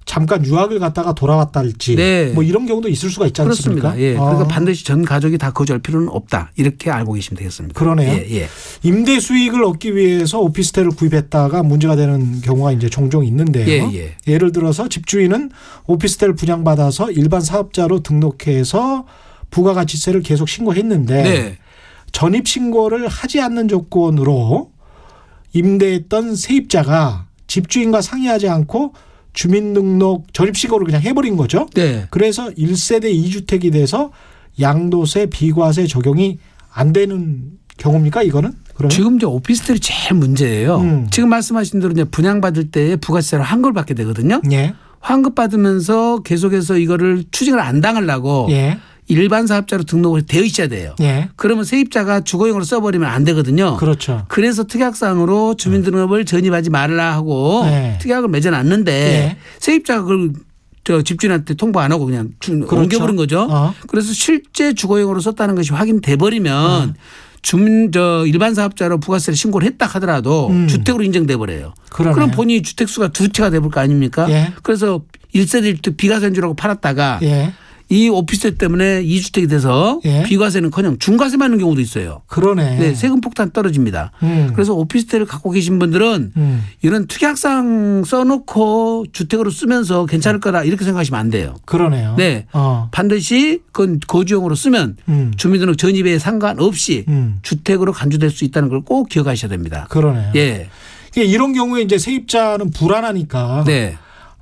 잠깐 유학을 갔다가 돌아왔다할지 뭐 이런 경우도 있을 수가 있지 않습니까? 그렇습니다. 예. 그러니까 반드시 전 가족이 다 거주할 필요는 없다. 이렇게 알고 계시면 되겠습니다. 그러네요. 예. 임대 수익을 얻기 위해서 오피스텔을 구입했다가 문제가 되는 경우가 이제 종종 있는데요. 예를 들어서 집주인은 오피스텔을 분양받아서 일반 사업자로 등록해서 부가가치세를 계속 신고했는데 전입 신고를 하지 않는 조건으로 임대했던 세입자가 집주인과 상의하지 않고 주민등록 전입신고를 그냥 해버린 거죠. 그래서 1세대 2주택이 돼서 양도세 비과세 적용이 안 되는 경우입니까 이거는? 그러면? 지금 이제 오피스텔이 제일 문제예요. 지금 말씀하신 대로 이제 분양받을 때 부가세를 환급을 받게 되거든요. 환급 받으면서 계속해서 이거를 추징을 안 당하려고 일반 사업자로 등록을 되어 있어야 돼요. 그러면 세입자가 주거용으로 써버리면 안 되거든요. 그렇죠. 그래서 특약상으로 주민등록을 전입하지 말라 하고 특약을 맺어놨는데 세입자가 그걸 집주인한테 통보 안 하고 그냥 옮겨버린 거죠. 그래서 실제 주거용으로 썼다는 것이 확인돼 버리면 일반 사업자로 부가세를 신고를 했다 하더라도 주택으로 인정돼 버려요. 그럼 본인이 주택수가 두 채가 돼볼 거 아닙니까? 그래서 1세대 1주택 비과세인 줄 알고 팔았다가 이 오피스텔 때문에 2주택이 돼서 비과세는커녕 중과세 받는 경우도 있어요. 그러네. 세금 폭탄 떨어집니다. 그래서 오피스텔을 갖고 계신 분들은 이런 특약상 써놓고 주택으로 쓰면서 괜찮을 거다 이렇게 생각하시면 안 돼요. 그러네요. 반드시 그건 거주용으로 쓰면 주민등록 전입에 상관없이 주택으로 간주될 수 있다는 걸 꼭 기억하셔야 됩니다. 그러네요. 이런 경우에 이제 세입자는 불안하니까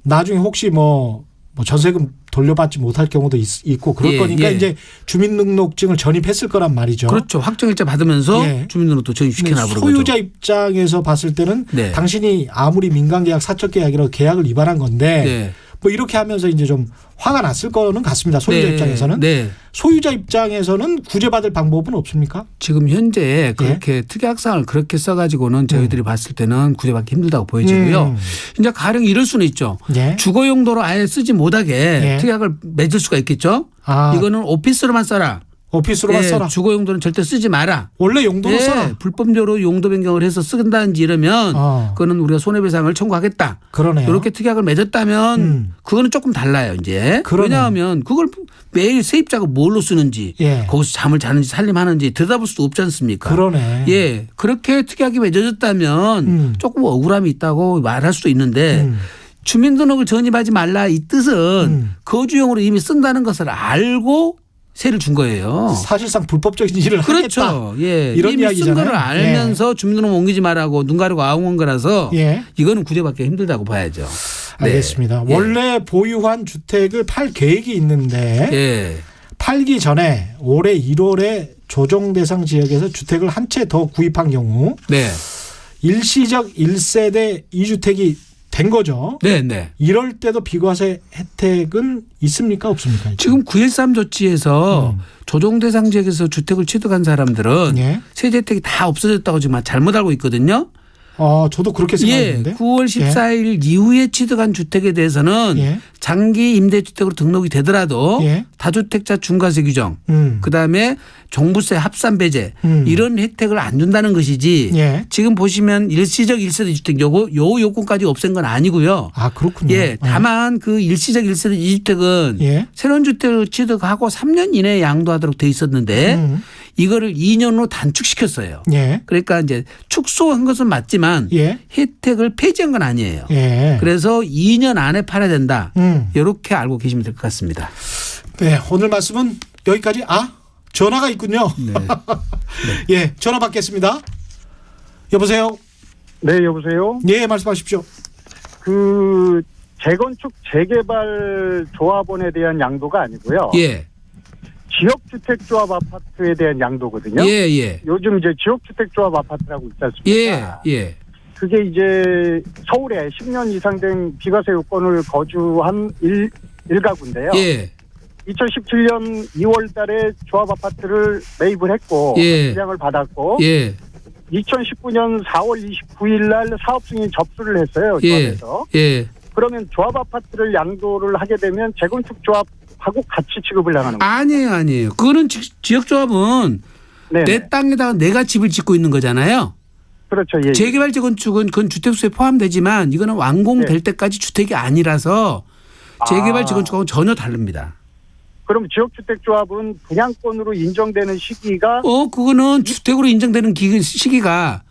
나중에 혹시 뭐 전세금 돌려받지 못할 경우도 있고 그럴 거니까 이제 주민등록증을 전입했을 거란 말이죠. 그렇죠. 확정일자 받으면서 주민등록도 전입시켜놔 버리고. 소유자 입장에서 봤을 때는 당신이 아무리 민간계약 사적계약이라고 계약을 위반한 건데 뭐 이렇게 하면서 이제 좀 화가 났을 거는 같습니다. 소유자 입장에서는. 소유자 입장에서는 구제받을 방법은 없습니까? 지금 현재 그렇게 특약상을 그렇게 써가지고는 저희들이 봤을 때는 구제받기 힘들다고 보여지고요. 이제 가령 이럴 수는 있죠. 주거 용도로 아예 쓰지 못하게 특약을 맺을 수가 있겠죠. 이거는 오피스로만 써라. 오피스로만 써라. 주거 용도는 절대 쓰지 마라. 원래 용도로 써라. 불법적으로 용도 변경을 해서 쓴다든지 이러면 그거는 우리가 손해배상을 청구하겠다. 그러네요. 이렇게 특약을 맺었다면 그거는 조금 달라요. 이제. 왜냐하면 그걸 매일 세입자가 뭘로 쓰는지 거기서 잠을 자는지 살림하는지 들여다볼 수도 없지 않습니까? 그러네. 그렇게 특약이 맺어졌다면 조금 억울함이 있다고 말할 수도 있는데 주민등록을 전입하지 말라 이 뜻은 거주용으로 이미 쓴다는 것을 알고 세를 준 거예요. 사실상 불법적인 일을 하겠다. 그렇죠. 이런 이미 이야기잖아요. 쓴 거를 알면서 주민등록 옮기지 말라고 눈 가리고 아웅한 거라서 이거는 구제받기 힘들다고 봐야죠. 알겠습니다. 원래 보유한 주택을 팔 계획이 있는데 팔기 전에 올해 1월에 조정 대상 지역에서 주택을 한 채 더 구입한 경우 일시적 1세대 2주택이 된 거죠. 네. 이럴 때도 비과세 혜택은 있습니까 없습니까? 지금 9.13 조치에서 조정 대상 지역에서 주택을 취득한 사람들은 예. 세제 혜택이 다 없어졌다고 지금 잘못 알고 있거든요. 저도 그렇게 생각했는데. 예, 9월 14일 이후에 취득한 주택에 대해서는 예. 장기 임대주택으로 등록이 되더라도 예. 다주택자 중과세 규정, 그다음에 종부세 합산 배제 이런 혜택을 안 준다는 것이지. 예. 지금 보시면 일시적 1세대 주택 요 요건까지 없앤 건 아니고요. 아 그렇군요. 예, 다만 그 일시적 1세대 2주택은 예. 새로운 주택을 취득하고 3년 이내에 양도하도록 돼 있었는데 이거를 2년으로 단축시켰어요. 예. 그러니까 이제 축소한 것은 맞지만 예. 혜택을 폐지한 건 아니에요. 예. 그래서 2년 안에 팔아야 된다. 음. 이렇게 알고 계시면 될 것 같습니다. 네, 오늘 말씀은 여기까지. 전화가 있군요. 네. 예, 전화 받겠습니다. 여보세요. 네, 여보세요. 예, 말씀하십시오. 그 재건축 재개발 조합원에 대한 양도가 아니고요. 예. 지역주택조합 아파트에 대한 양도거든요. 예. 요즘 이제 지역주택조합 아파트라고 있지 않습니까? 예. 그게 이제 서울에 10년 이상 된 비과세 요건을 거주한 일가구인데요. 예. 2017년 2월 달에 조합 아파트를 매입을 했고 예. 분양을 받았고 예. 2019년 4월 29일 날 사업 승인 접수를 했어요. 조합에서. 예. 그러면 조합 아파트를 양도를 하게 되면 재건축 조합하고 같이 취급을 당하는 거예요. 아니에요. 그거는 지역조합은 네네. 내 땅에다가 내가 집을 짓고 있는 거잖아요. 그렇죠. 예. 재개발 재건축은 그건 주택수에 포함되지만 이거는 완공될 때까지 주택이 아니라서 재개발 재건축하고는 전혀 다릅니다. 그럼 지역주택조합은 분양권으로 인정되는 시기가 그거는 주택으로 인정되는 시기가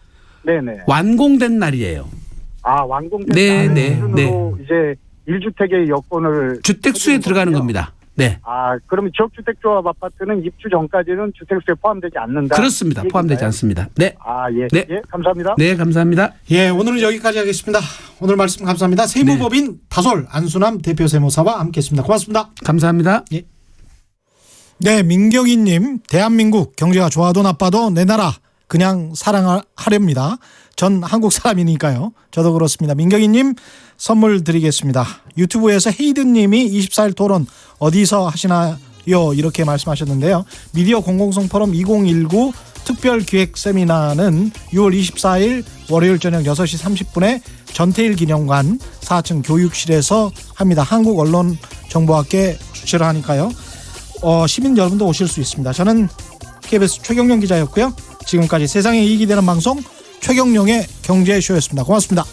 네네. 완공된 날이에요. 완공된 네. 기준으로 이제 1주택의 여건을 주택수에 들어가는 겁니다. 네. 그러면 지역주택조합 아파트는 입주 전까지는 주택수에 포함되지 않는다. 그렇습니다. 포함되지 않습니다. 네. 예. 네. 예, 감사합니다. 네, 감사합니다. 예, 오늘은 여기까지 하겠습니다. 오늘 말씀 감사합니다. 세무법인 다솔 안순남 대표 세무사와 함께했습니다. 고맙습니다. 감사합니다. 예. 네, 민경희님, 대한민국 경제가 좋아도 나빠도 내 나라 그냥 사랑하렵니다. 전 한국 사람이니까요. 저도 그렇습니다. 민경희님 선물 드리겠습니다. 유튜브에서 헤이든님이 24일 토론 어디서 하시나요? 이렇게 말씀하셨는데요. 미디어 공공성 포럼 2019 특별기획 세미나는 6월 24일 월요일 저녁 6시 30분에 전태일 기념관 4층 교육실에서 합니다. 한국언론정보학회 주최를 하니까요. 시민 여러분도 오실 수 있습니다. 저는 KBS 최경영 기자였고요. 지금까지 세상에 이익이 되는 방송 최경영의 경제쇼였습니다. 고맙습니다.